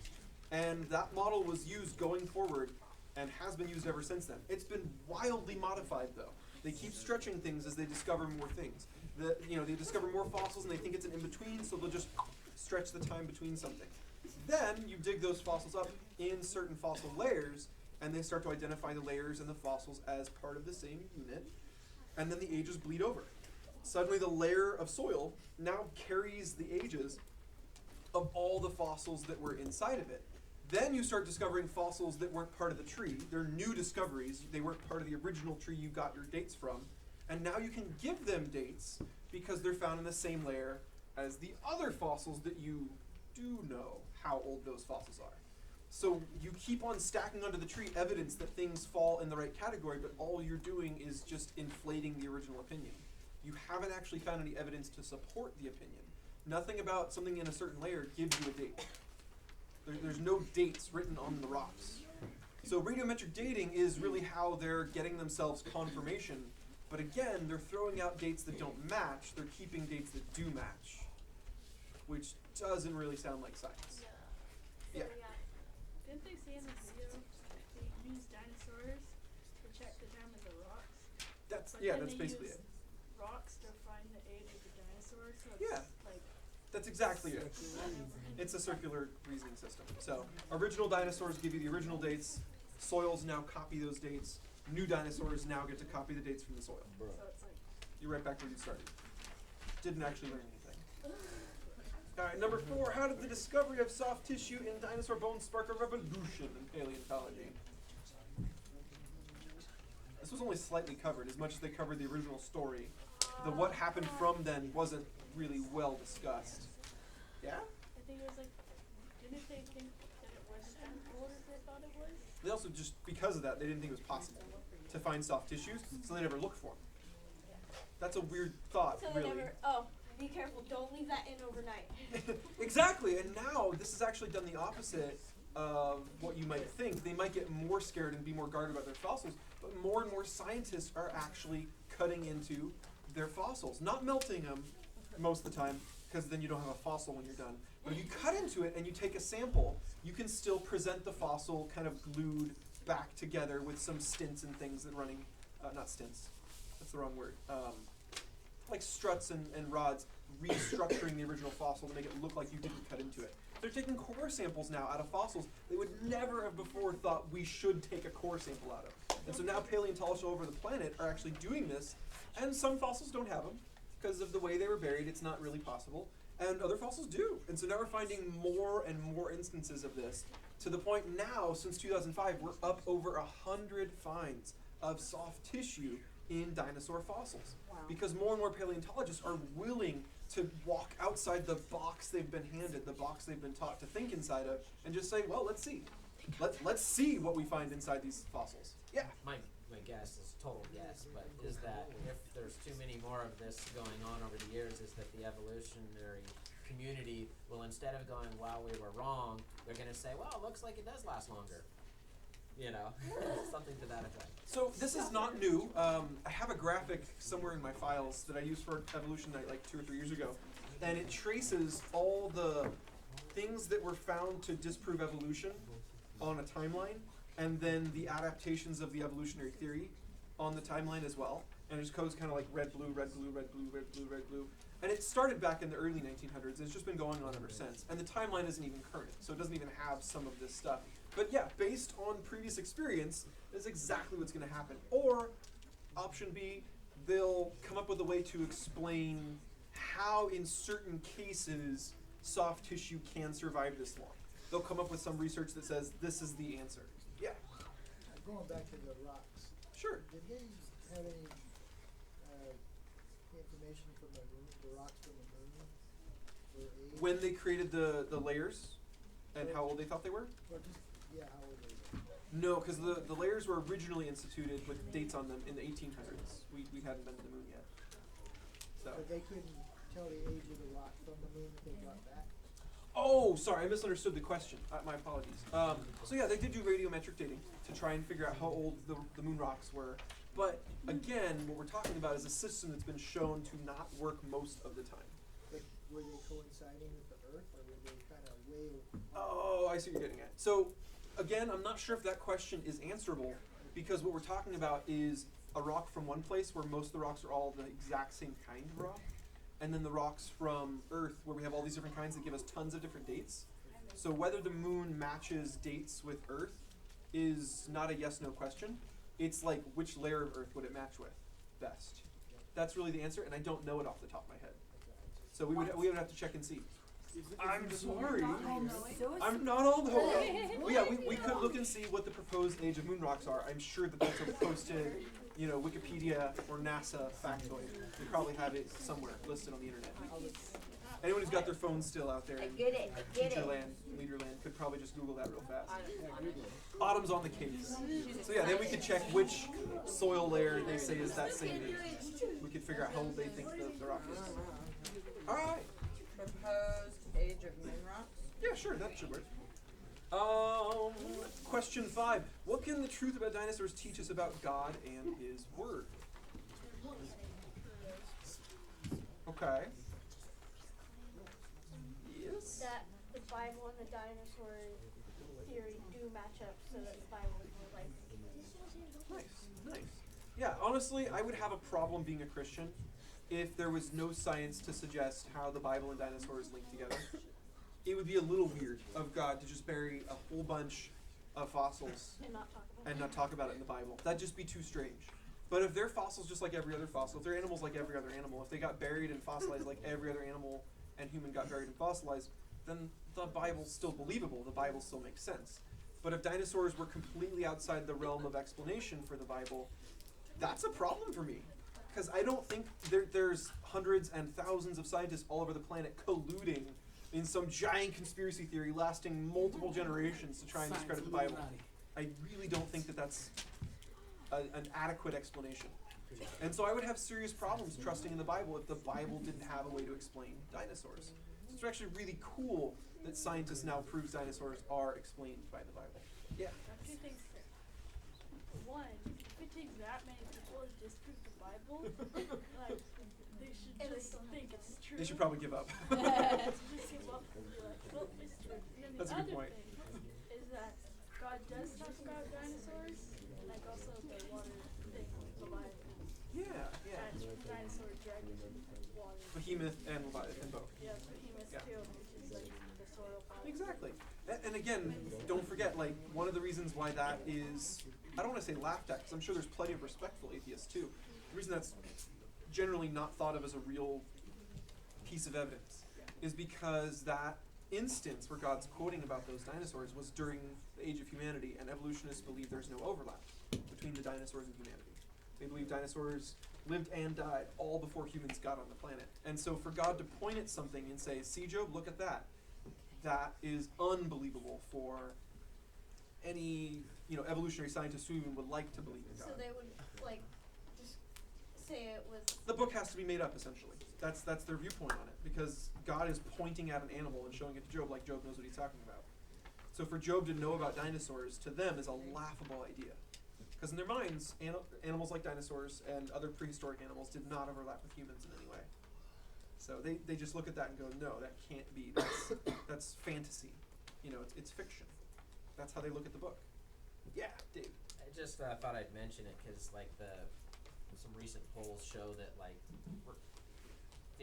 And that model was used going forward and has been used ever since then. It's been wildly modified, though. They keep stretching things as they discover more things. They discover more fossils and they think it's an in-between, so they'll just stretch the time between something. Then you dig those fossils up in certain fossil layers, and they start to identify the layers and the fossils as part of the same unit, and then the ages bleed over. Suddenly the layer of soil now carries the ages of all the fossils that were inside of it. Then you start discovering fossils that weren't part of the tree. They're new discoveries. They weren't part of the original tree you got your dates from. And now you can give them dates because they're found in the same layer as the other fossils that you do know how old those fossils are. So you keep on stacking onto the tree evidence that things fall in the right category, but all you're doing is just inflating the original opinion. You haven't actually found any evidence to support the opinion. Nothing about something in a certain layer gives you a date. There's no dates written on the rocks. So radiometric dating is really how they're getting themselves confirmation. But again, they're throwing out dates that don't match. They're keeping dates that do match, which doesn't really sound like science. Yeah. Didn't they say in the video they use dinosaurs to check the time of the rocks? That's But basically use it. Rocks to find the age of the dinosaurs. So it's Yeah. like That's exactly it. It's a circular reasoning system. So original dinosaurs give you the original dates. Soils now copy those dates. New dinosaurs now get to copy the dates from the soil. so it's like You're right back where you started. Didn't actually learn anything. All right, number 4. How did the discovery of soft tissue in dinosaur bones spark a revolution in paleontology? This was only slightly covered, as much as they covered the original story. The what happened from then wasn't really well discussed. Yeah? I think it was like, didn't they think that it wasn't as old as they thought it was? They also just, because of that, they didn't think it was possible to find soft tissues, so they never looked for them. That's a weird thought, So they really. never, be careful, don't leave that in overnight. Exactly, and now this has actually done the opposite of what you might think. They might get more scared and be more guarded about their fossils, but more and more scientists are actually cutting into their fossils. Not melting them most of the time, because then you don't have a fossil when you're done. But if you cut into it and you take a sample, you can still present the fossil kind of glued back together with some stints and things that running, not stints, that's the wrong word, like struts and rods, restructuring the original fossil to make it look like you didn't cut into it. They're taking core samples now out of fossils they would never have before thought we should take a core sample out of. And so now paleontologists all over the planet are actually doing this, and some fossils don't have them because of the way they were buried. It's not really possible, and other fossils do. And so now we're finding more and more instances of this, to the point now, since 2005, we're up over 100 finds of soft tissue in dinosaur fossils. Because more and more paleontologists are willing to walk outside the box they've been handed, the box they've been taught to think inside of, and just say, well, let's see. Let's see what we find inside these fossils. Yeah. My guess is total guess, but is that if there's too many more of this going on over the years, is that the evolutionary community will, instead of going, wow, we were wrong, they're going to say, well, it looks like it does last longer. You know, something to that effect. So this is not new. I have a graphic somewhere in my files that I used for evolution night like 2 or 3 years ago, and it traces all the things that were found to disprove evolution on a timeline, and then the adaptations of the evolutionary theory on the timeline as well. And it just goes kind of like red, blue, red, blue, red, blue, red, blue, red, blue. And it started back in the early 1900s, and it's just been going on ever since. And the timeline isn't even current, so it doesn't even have some of this stuff. But yeah, based on previous experience, that's exactly what's going to happen. Or, option B, they'll come up with a way to explain how, in certain cases, soft tissue can survive this long. They'll come up with some research that says this is the answer. Yeah. Going back to the rocks. Sure. Did they have any information from the moon, the rocks from the moon? Or age? When they created the layers and how old they thought they were? Or just, yeah, how old they were. No, because the layers were originally instituted with dates on them in the 1800s. We hadn't been to the moon yet. So. But they couldn't tell the age of the rock from the moon that they got back? Oh, sorry, I misunderstood the question. My apologies. So yeah, they did do radiometric dating to try and figure out how old the moon rocks were. But again, what we're talking about is a system that's been shown to not work most of the time. But were they coinciding with the Earth, or were they kind of way... Oh, I see what you're getting at. So again, I'm not sure if that question is answerable, because what we're talking about is a rock from one place where most of the rocks are all the exact same kind of rock, and then the rocks from Earth where we have all these different kinds that give us tons of different dates. So whether the moon matches dates with Earth is not a yes-no question. It's like, which layer of Earth would it match with best? That's really the answer, and I don't know it off the top of my head. So we would have to check and see. I'm sorry. I'm not all knowing. Well, yeah, we could look and see what the proposed age of moon rocks are. I'm sure that that's a posted, Wikipedia or NASA factoid. We probably have it somewhere listed on the internet. Anyone who's got their phone still out there in Teacherland, Leaderland, could probably just Google that real fast. Autumn's on the case. So yeah, then we could check which soil layer they say is that same age. We could figure out how old they think the rock is. All right. Proposed age of moon rocks? Yeah, sure, that should work. Question 5. What can the truth about dinosaurs teach us about God and His Word? Okay. Yes? That the Bible and the dinosaur theory do match up, so that the Bible is more likely. Nice. Yeah, honestly, I would have a problem being a Christian if there was no science to suggest how the Bible and dinosaurs link together. It would be a little weird of God to just bury a whole bunch of fossils and not talk about it in the Bible. That'd just be too strange. But if they're fossils just like every other fossil, if they're animals like every other animal, if they got buried and fossilized like every other animal and human got buried and fossilized, then the Bible's still believable. The Bible still makes sense. But if dinosaurs were completely outside the realm of explanation for the Bible, that's a problem for me. Because I don't think there's hundreds and thousands of scientists all over the planet colluding in some giant conspiracy theory lasting multiple generations to try and discredit the Bible. I really don't think that that's an adequate explanation. And so I would have serious problems trusting in the Bible if the Bible didn't have a way to explain dinosaurs. So it's actually really cool that scientists now prove dinosaurs are explained by the Bible. Yeah? Two things here. One, if it takes that many people to disprove the Bible, like, they should just think it's true. They should probably give up. Just give up and be like, well, it's true. And then the That's a good other point. thing is that God does talk about dinosaurs, like also the water thing, Leviathan. Yeah. And dinosaur, dragon, water. Behemoth and Leviathan both. Yeah, Behemoth too, which is like the soil power. Exactly. And again, don't forget, like, one of the reasons why that is, I don't want to say laughed at, because I'm sure there's plenty of respectful atheists too. The reason that's generally not thought of as a real piece of evidence is because that instance where God's quoting about those dinosaurs was during the age of humanity, and evolutionists believe there's no overlap between the dinosaurs and humanity. They believe dinosaurs lived and died all before humans got on the planet. And so for God to point at something and say, see, Job, look at that, that is unbelievable for any, evolutionary scientist who even would like to believe in God. So they would, just say it was... The book has to be made up, essentially. That's their viewpoint on it, because God is pointing at an animal and showing it to Job like Job knows what he's talking about. So for Job to know about dinosaurs, to them, is a laughable idea. Because in their minds, animals like dinosaurs and other prehistoric animals did not overlap with humans in any way. So they just look at that and go, no, that can't be. That's fantasy. It's fiction. That's how they look at the book. Yeah, Dave. I just thought I'd mention it because some recent polls show that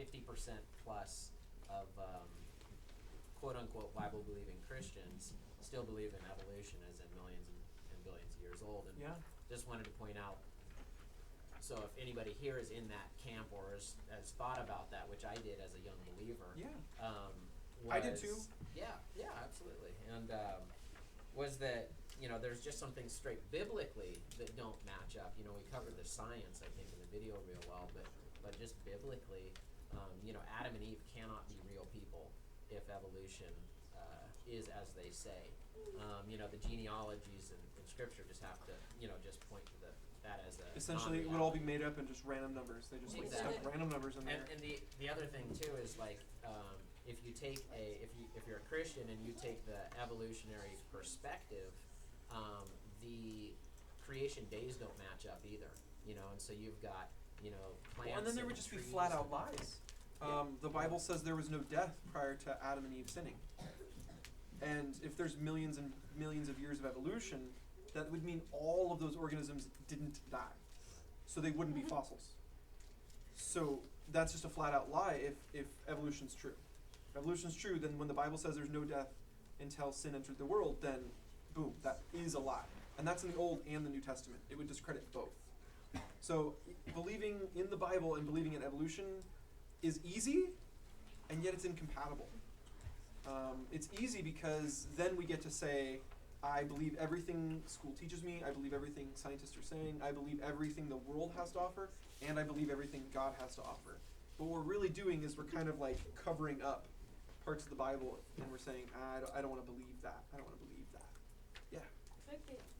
50% plus of quote unquote Bible believing Christians still believe in evolution as in millions and billions of years old. And just wanted to point out, so if anybody here is in that camp or has thought about that, which I did as a young believer. I did too. Yeah, absolutely. And was that, there's just some things straight biblically that don't match up. We covered the science, I think, in the video real well, but just biblically, Adam and Eve cannot be real people if evolution is as they say. The genealogies in Scripture just have to, just point to that as a... Essentially, it would all be made up and just random numbers. They just stuck random numbers in there. And the other thing, too, is if you take if you're a Christian and you take the evolutionary perspective, the creation days don't match up either, and so you've got, plants. And then there would just be flat out lies. The Bible says there was no death prior to Adam and Eve sinning. And if there's millions and millions of years of evolution, that would mean all of those organisms didn't die. So they wouldn't be fossils. So that's just a flat out lie if evolution's true. If evolution's true, then when the Bible says there's no death until sin entered the world, then boom, that is a lie. And that's in the Old and the New Testament. It would discredit both. So believing in the Bible and believing in evolution is easy, and yet it's incompatible. It's easy because then we get to say, I believe everything school teaches me, I believe everything scientists are saying, I believe everything the world has to offer, and I believe everything God has to offer. But what we're really doing is we're kind of covering up parts of the Bible, and we're saying, I don't want to believe that. I don't want to believe that. Yeah. I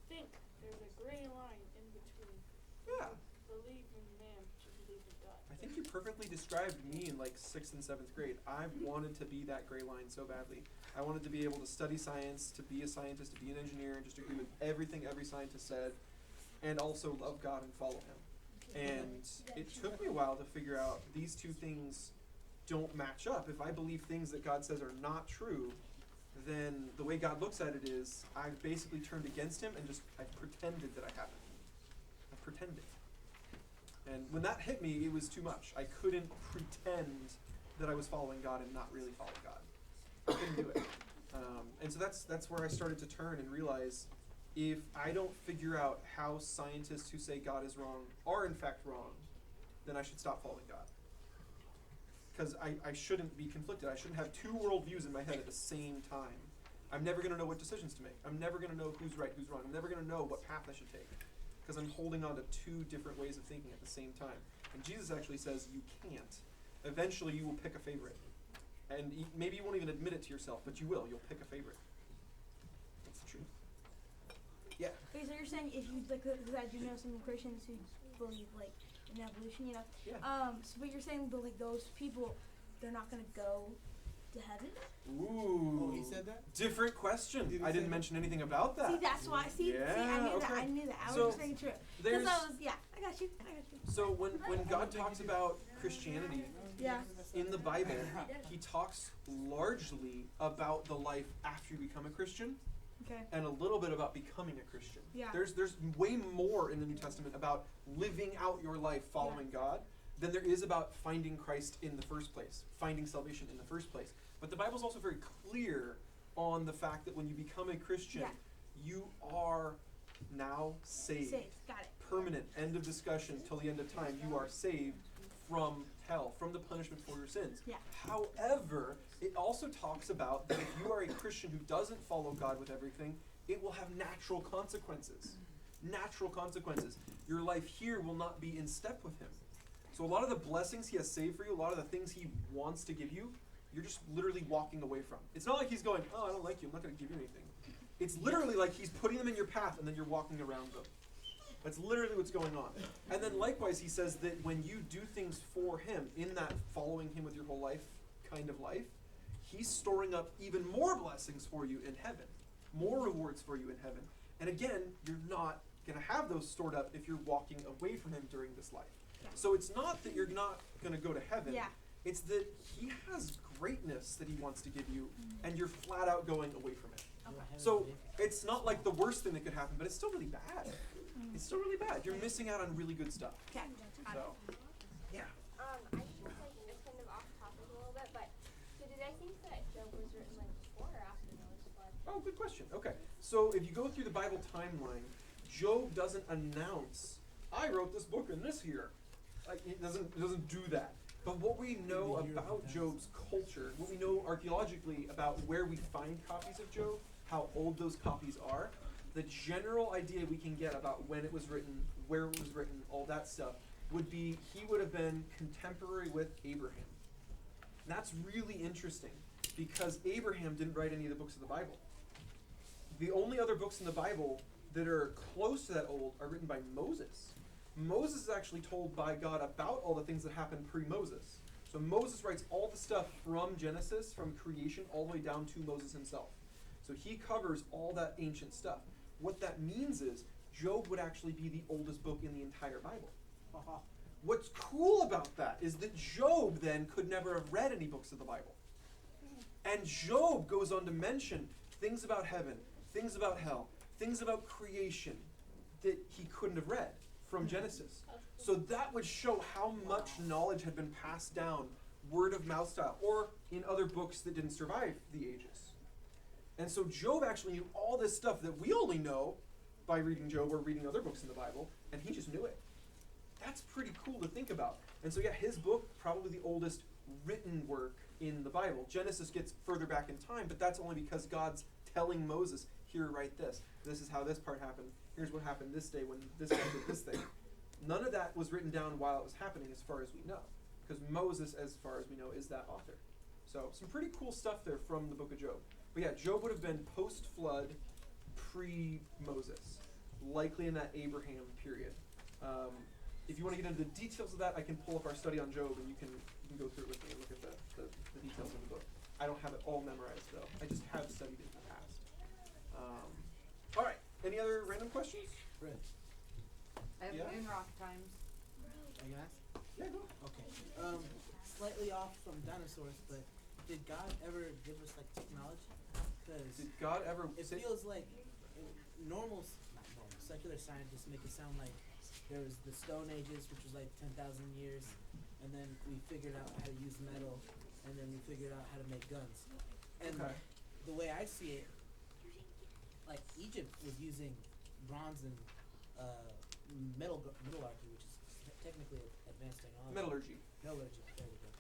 think there's a gray line in between. Yeah. Believe in man to believe in God. I think you perfectly described me in 6th and 7th grade. I wanted to be that gray line so badly. I wanted to be able to study science, to be a scientist, to be an engineer, and just agree with everything every scientist said, and also love God and follow Him. And it took me a while to figure out these two things don't match up. If I believe things that God says are not true, then the way God looks at it is I've basically turned against Him and I've pretended that I haven't. I've pretended. And when that hit me, it was too much. I couldn't pretend that I was following God and not really follow God. I couldn't do it. And so that's where I started to turn and realize if I don't figure out how scientists who say God is wrong are in fact wrong, then I should stop following God. Because I shouldn't be conflicted. I shouldn't have two worldviews in my head at the same time. I'm never going to know what decisions to make. I'm never going to know who's right, who's wrong. I'm never going to know what path I should take. Because I'm holding on to two different ways of thinking at the same time. And Jesus actually says you can't. Eventually you will pick a favorite. And maybe you won't even admit it to yourself, but you will. You'll pick a favorite. That's the truth. Yeah. Okay, so you're saying if you, because I do know some Christians who believe, in evolution, Yeah. But you're saying, those people, they're not going to go to heaven? Ooh. Oh, he said that? Different question. I didn't mention anything about that. See, that's why. I knew that. I was just making sure. Because I got you. So when God talks about Christianity in the Bible, He talks largely about the life after you become a Christian, and a little bit about becoming a Christian. Yeah. There's way more in the New Testament about living out your life following God than there is about finding Christ in the first place, finding salvation in the first place. But the Bible's also very clear on the fact that when you become a Christian, you are now saved. Got it. Permanent. End of discussion till the end of time. You are saved from hell, from the punishment for your sins. Yeah. However, it also talks about that if you are a Christian who doesn't follow God with everything, it will have natural consequences. natural consequences. Your life here will not be in step with him. So a lot of the blessings he has saved for you, a lot of the things he wants to give you, you're just literally walking away from. It's not like he's going, oh, I don't like you, I'm not going to give you anything. It's literally like he's putting them in your path and then you're walking around them. That's literally what's going on. And then likewise, he says that when you do things for him, in that following him with your whole life kind of life, he's storing up even more blessings for you in heaven, more rewards for you in heaven. And again, you're not going to have those stored up if you're walking away from him during this life. So it's not that you're not going to go to heaven. Yeah. It's that he has greatness that he wants to give you, and you're flat out going away from it. So it's not like the worst thing that could happen, but it's still really bad. It's still really bad. You're missing out on really good stuff. Okay. So, yeah. I just it's kind of off topic a little bit, but so did I think that Job was written like before or after Noah's flood? Oh, good question. Okay. So if you go through the Bible timeline, Job doesn't announce, I wrote this book in this year. Like, it doesn't do that. But what we know about Job's culture, what we know archaeologically about where we find copies of Job, how old those copies are, the general idea we can get about when it was written, where it was written, all that stuff, would be he would have been contemporary with Abraham. And that's really interesting because Abraham didn't write any of the books of the Bible. The only other books in the Bible that are close to that old are written by Moses. Moses is actually told by God about all the things that happened pre-Moses. So Moses writes all the stuff from Genesis, from creation, all the way down to Moses himself. So he covers all that ancient stuff. What that means is Job would actually be the oldest book in the entire Bible. What's cool about that is that Job then could never have read any books of the Bible. And Job goes on to mention things about heaven, things about hell, things about creation that he couldn't have read from Genesis. So that would show how much knowledge had been passed down, word of mouth style, or in other books that didn't survive the ages. And so Job actually knew all this stuff that we only know by reading Job or reading other books in the Bible, and he just knew it. That's pretty cool to think about. And so yeah, his book, probably the oldest written work in the Bible. Genesis gets further back in time, but that's only because God's telling Moses, here, write this. This is how this part happened. Here's what happened this day when this guy did this thing. None of that was written down while it was happening as far as we know. Because Moses, as far as we know, is that author. So some pretty cool stuff there from the book of Job. But yeah, Job would have been post-flood, pre-Moses. Likely in that Abraham period. If you want to get into the details of that, I can pull up our study on Job and you can go through it with me and look at the details of the book. I don't have it all memorized though. I just have studied it in the past. All right. Any other random questions? I have moon rock times. I can ask? Yeah, go. Okay. Slightly off from dinosaurs, but did God ever give us like technology? Because did God ever? It feels like secular scientists make it sound like there was the Stone Ages, which was like 10,000 years, and then we figured out how to use metal, and then we figured out how to make guns. And the way I see it, like Egypt was using bronze and metallurgy, which is technically advanced technology. Metallurgy. There we go.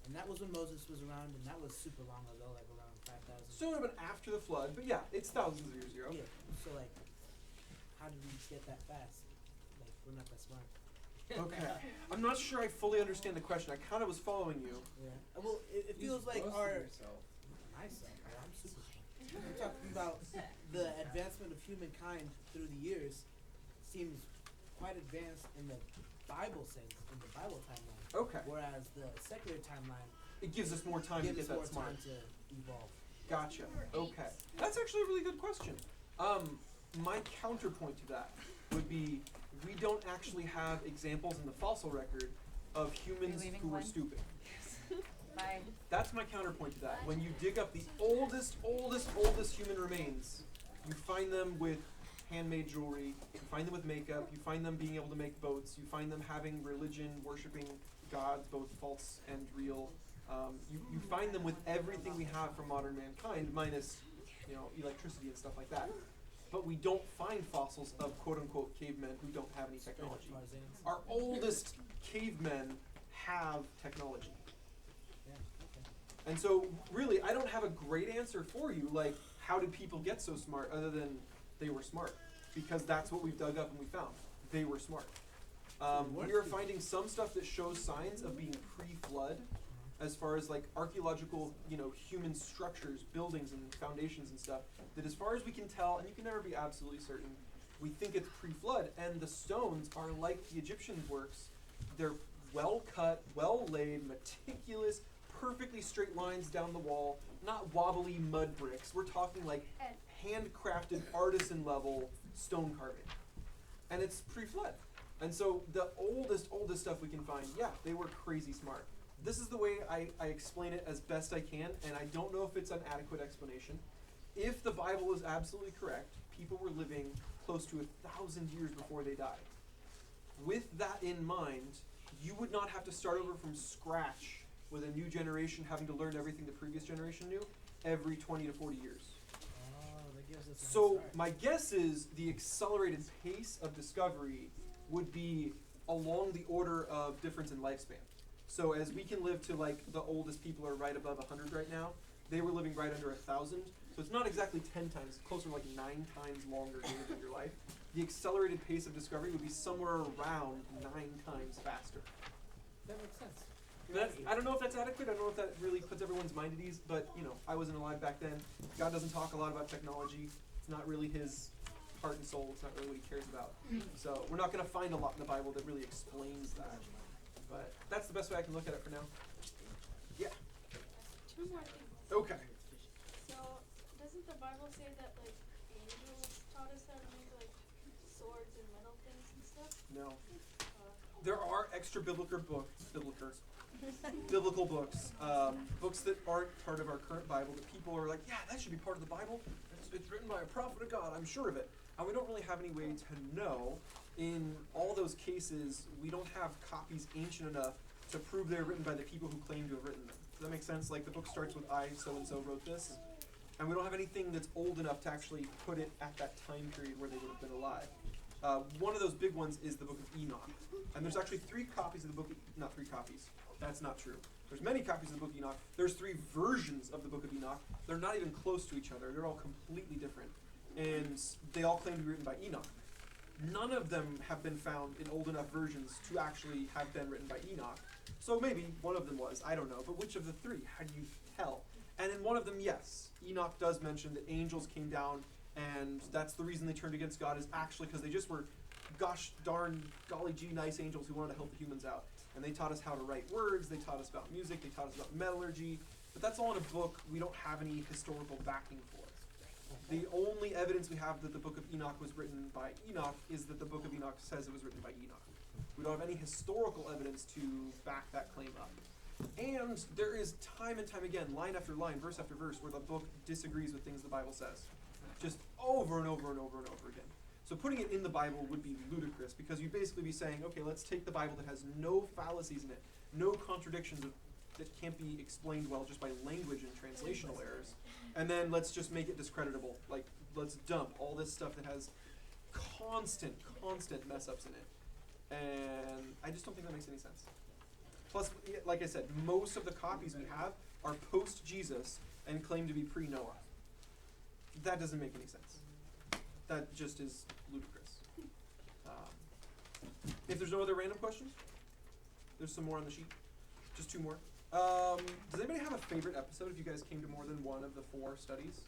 And that was when Moses was around, and that was super long ago, like around 5,000. So it would have been after the flood, but yeah, it's thousands of years ago. Yeah. So like, how did we get that fast? Like, we're not that smart. Okay. I'm not sure I fully understand the question. I kind of was following you. Yeah. Well, it feels like myself. I'm super smart. I'm talking about the advancement of humankind through the years seems quite advanced in the Bible sense, in the Bible timeline. Okay. Whereas the secular timeline, it gives us more time to get that smart. Time to evolve. Gotcha. Okay. That's actually a really good question. My counterpoint to that would be we don't actually have examples in the fossil record of humans who were stupid. Bye. That's my counterpoint to that. When you dig up the oldest human remains, you find them with handmade jewelry, you find them with makeup, you find them being able to make boats, you find them having religion, worshiping gods, both false and real. You find them with everything we have from modern mankind, minus, electricity and stuff like that. But we don't find fossils of quote-unquote cavemen who don't have any technology. Our oldest cavemen have technology. And so, really, I don't have a great answer for you, like, how did people get so smart, other than they were smart. because that's what we've dug up and we found. They were smart. We are finding some stuff that shows signs of being pre-flood, as far as like archaeological, human structures, buildings and foundations and stuff, that as far as we can tell, and you can never be absolutely certain, we think it's pre-flood, and the stones are like the Egyptian works. They're well cut, well laid, meticulous, perfectly straight lines down the wall, not wobbly mud bricks. We're talking like handcrafted, artisan level stone carving. And it's pre-flood. And so the oldest stuff we can find, yeah, they were crazy smart. This is the way I explain it as best I can, and I don't know if it's an adequate explanation. If the Bible is absolutely correct, people were living close to 1,000 years before they died. With that in mind, you would not have to start over from scratch with a new generation having to learn everything the previous generation knew every 20 to 40 years. That gives us a So head start. my guess is the accelerated pace of discovery would be along the order of difference in lifespan. So as we can live to like the oldest people are right above 100 right now, they were living right under 1,000. So it's not exactly 10 times, it's closer to like 9 times longer to live in your life. The accelerated pace of discovery would be somewhere around 9 times faster. That makes sense. I don't know if that's adequate. I don't know if that really puts everyone's mind at ease. But I wasn't alive back then. God doesn't talk a lot about technology. It's not really his heart and soul. It's not really what he cares about. So we're not going to find a lot in the Bible that really explains that. But that's the best way I can look at it for now. Yeah. Two more things. Okay. So, doesn't the Bible say that like angels taught us how to make like swords and metal things and stuff? No. There are extra biblical books, books that aren't part of our current Bible that people are like, yeah, that should be part of the Bible. It's written by a prophet of God, I'm sure of it. And we don't really have any way to know. In all those cases, we don't have copies ancient enough to prove they're written by the people who claim to have written them. Does that make sense? Like the book starts with I, so-and-so wrote this. And we don't have anything that's old enough to actually put it at that time period where they would have been alive. One of those big ones is the book of Enoch. And there's actually 3 copies of the book, not 3 copies, that's not true. There's many copies of the book of Enoch. There's 3 versions of the book of Enoch. They're not even close to each other. They're all completely different. And they all claim to be written by Enoch. None of them have been found in old enough versions to actually have been written by Enoch. So maybe one of them was, I don't know. But which of the 3? How do you tell? And in one of them, yes, Enoch does mention that angels came down, and that's the reason they turned against God, is actually because they just were gosh darn golly gee nice angels who wanted to help the humans out. And they taught us how to write words, they taught us about music, they taught us about metallurgy. But that's all in a book we don't have any historical backing for. The only evidence we have that the book of Enoch was written by Enoch is that the book of Enoch says it was written by Enoch. We don't have any historical evidence to back that claim up. And there is time and time again, line after line, verse after verse, where the book disagrees with things the Bible says. Just over and over and over and over again. So putting it in the Bible would be ludicrous, because you'd basically be saying, okay, let's take the Bible that has no fallacies in it, no contradictions that can't be explained well just by language and translational errors, and then let's just make it discreditable. Like, let's dump all this stuff that has constant mess-ups in it. And I just don't think that makes any sense. Plus, like I said, most of the copies we have are post-Jesus and claim to be pre-Noah. That doesn't make any sense. That just is ludicrous. If there's no other random questions, there's some more on the sheet. Just 2 more. Does anybody have a favorite episode if you guys came to more than one of the 4 studies?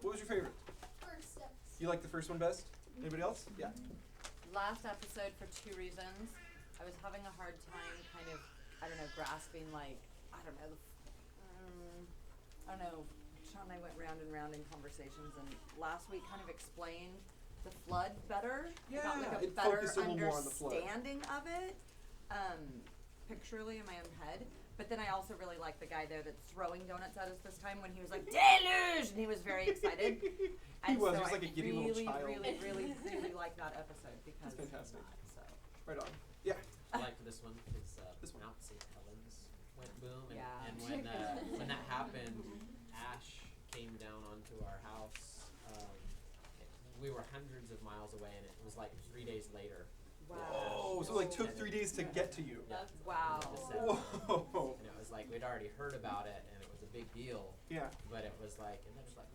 What was your favorite? First episode. You like the first one best? Anybody else? Yeah. Last episode for 2 reasons. I was having a hard time kind of, grasping Sean and I went round and round in conversations, and last week kind of explained the flood better. Yeah, got like a it better focused a little more on the flood. understanding of it, picturally in my own head. But then I also really like the guy there that's throwing donuts at us this time when he was like, deluge! And he was very excited. He was so like a giddy little child. really like that episode because That's fantastic. of that, so. Right on. Yeah. I liked this one because Mount St. Helens went boom, and when that happened, ash came down onto our house. We were hundreds of miles away, and it was like 3 days later. Wow. So it like took 3 days to get to you. Yeah. Wow. Whoa. And it was like we'd already heard about it, and it was a big deal. Yeah. But it was like, and then it was like,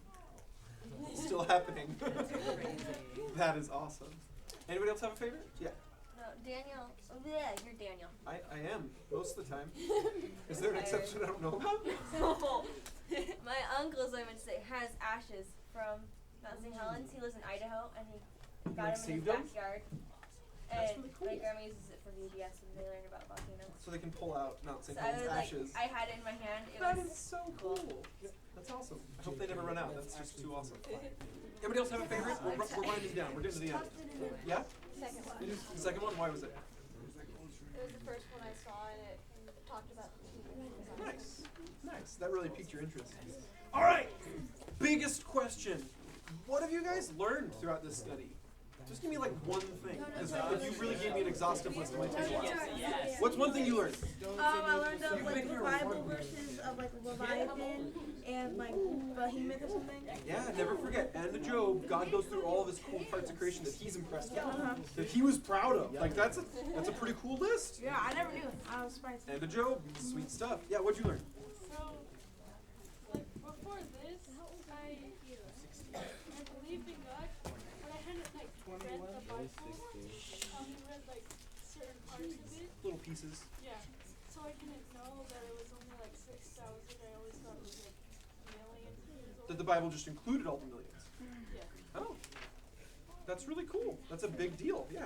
Still happening. That is awesome. Anybody else have a favorite? Yeah. No, Daniel. Oh, yeah, you're Daniel. I am, most of the time. Is there an exception I don't know about? So, my uncle, as I would say, has ashes from Mount St. Helens. He lives in Idaho, and he got him in his backyard. That's And really cool. my grandma uses it for VBS when they learn about volcanoes. So they can pull out Mount St. So Helens ashes. I had it in my hand. It That was is so cool. That's awesome. I hope they never run out. That's just too awesome. Anybody else have a favorite? We're winding down. We're getting to the end. Yeah? Second one. The second one? Why was it? It was the first one I saw, and it talked about the Nice. Nice. That really piqued your interest. All right. Biggest question. What have you guys learned throughout this study? Just give me like one thing. Because if you really gave me an exhaustive list, it might take a while. What's one thing you learned? I learned of like the Bible verses of like Leviathan and like Behemoth or something. Yeah, never forget. And of Job, God goes through all of his cool parts of creation that he's impressed with, that he was proud of. Like that's a pretty cool list. Yeah, I never knew. I was surprised. And of Job, sweet stuff. Yeah, what'd you learn? So, like before this, I believed in God, but I hadn't like read the Bible. I read like certain parts of it. Little pieces. Yeah. So I didn't know that it was only like 6,000. I always thought it was like millions years old. That the Bible just included all the millions. Yeah. Oh. That's really cool. That's a big deal. Yeah.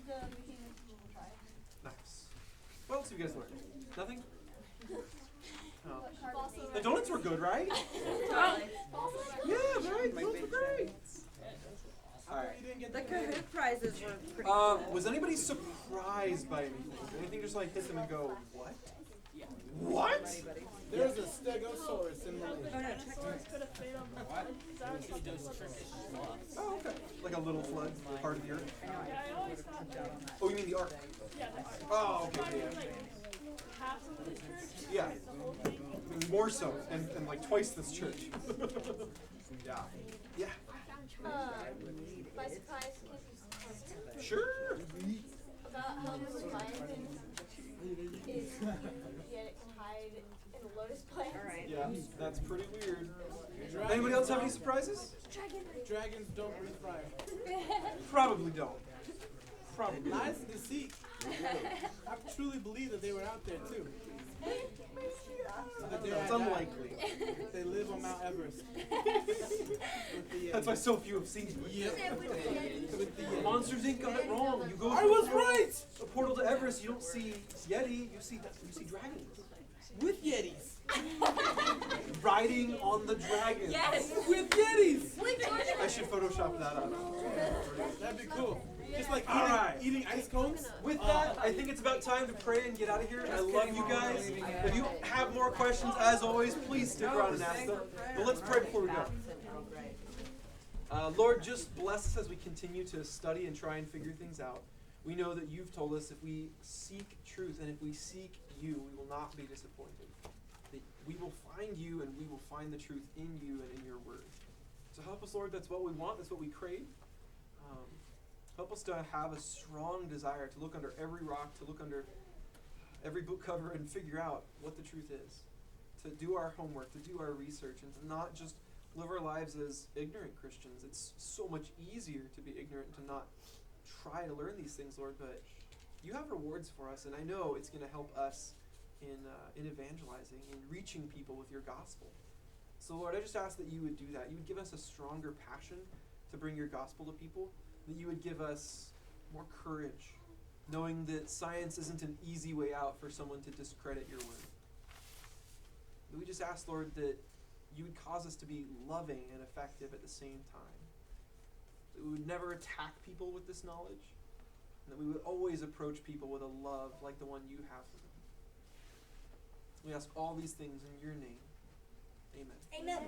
The behemoth will try. Nice. What else have you guys learned? Nothing? Oh. Fossil The donuts were good, right? Yeah, right. Those were great. Alright. The Kahoot prizes were pretty Was anybody surprised by anything? Did anything just like hit them and go, what? What? There's a stegosaurus in the lake. Could have played on the flood, 'cause I was like, Oh, okay. Like a little flood, part of the earth. yeah, I always thought that. Oh, you mean the ark? Yeah, the art. Oh, okay. Like half of the church. Yeah. The whole thing. I mean, more so, and like twice this church. Yeah. Yeah. My surprise kids Sure. about how the Leviathan is yet it can hide in a lotus plant. Yeah, that's pretty weird. Anybody else have any surprises? Dragons don't breathe fire. Probably don't. Probably. Lies and deceit. I truly believe that they were out there too. That It's unlikely. They live on Mount Everest. That's why so few have seen it. Yep. With the Monsters Inc. got it wrong. You go I through was right! a portal to Everest, you don't see Yeti, you see dragons. With Yetis. Riding on the dragons. Yes. With Yetis. I should Photoshop that out. That'd be cool. Just like All right. eating ice cones. With that, I think it's about time to pray and get out of here. I love you guys. If you have more questions, as always, please stick around and ask them. But let's pray before we go. Lord, just bless us as we continue to study and try and figure things out. We know that you've told us if we seek truth and if we seek you, we will not be disappointed. That we will find you and we will find the truth in you and in your word. So help us, Lord. That's what we want. That's what we crave. Help us to have a strong desire to look under every rock, to look under every book cover and figure out what the truth is. To do our homework, to do our research, and to not just live our lives as ignorant Christians. It's so much easier to be ignorant and to not try to learn these things, Lord, but you have rewards for us, and I know it's going to help us in evangelizing, in reaching people with your gospel. So, Lord, I just ask that you would do that. You would give us a stronger passion to bring your gospel to people, that you would give us more courage, knowing that science isn't an easy way out for someone to discredit your word. That we just ask, Lord, that you would cause us to be loving and effective at the same time. That we would never attack people with this knowledge, and that we would always approach people with a love like the one you have for them. We ask all these things in your name. Amen. Amen.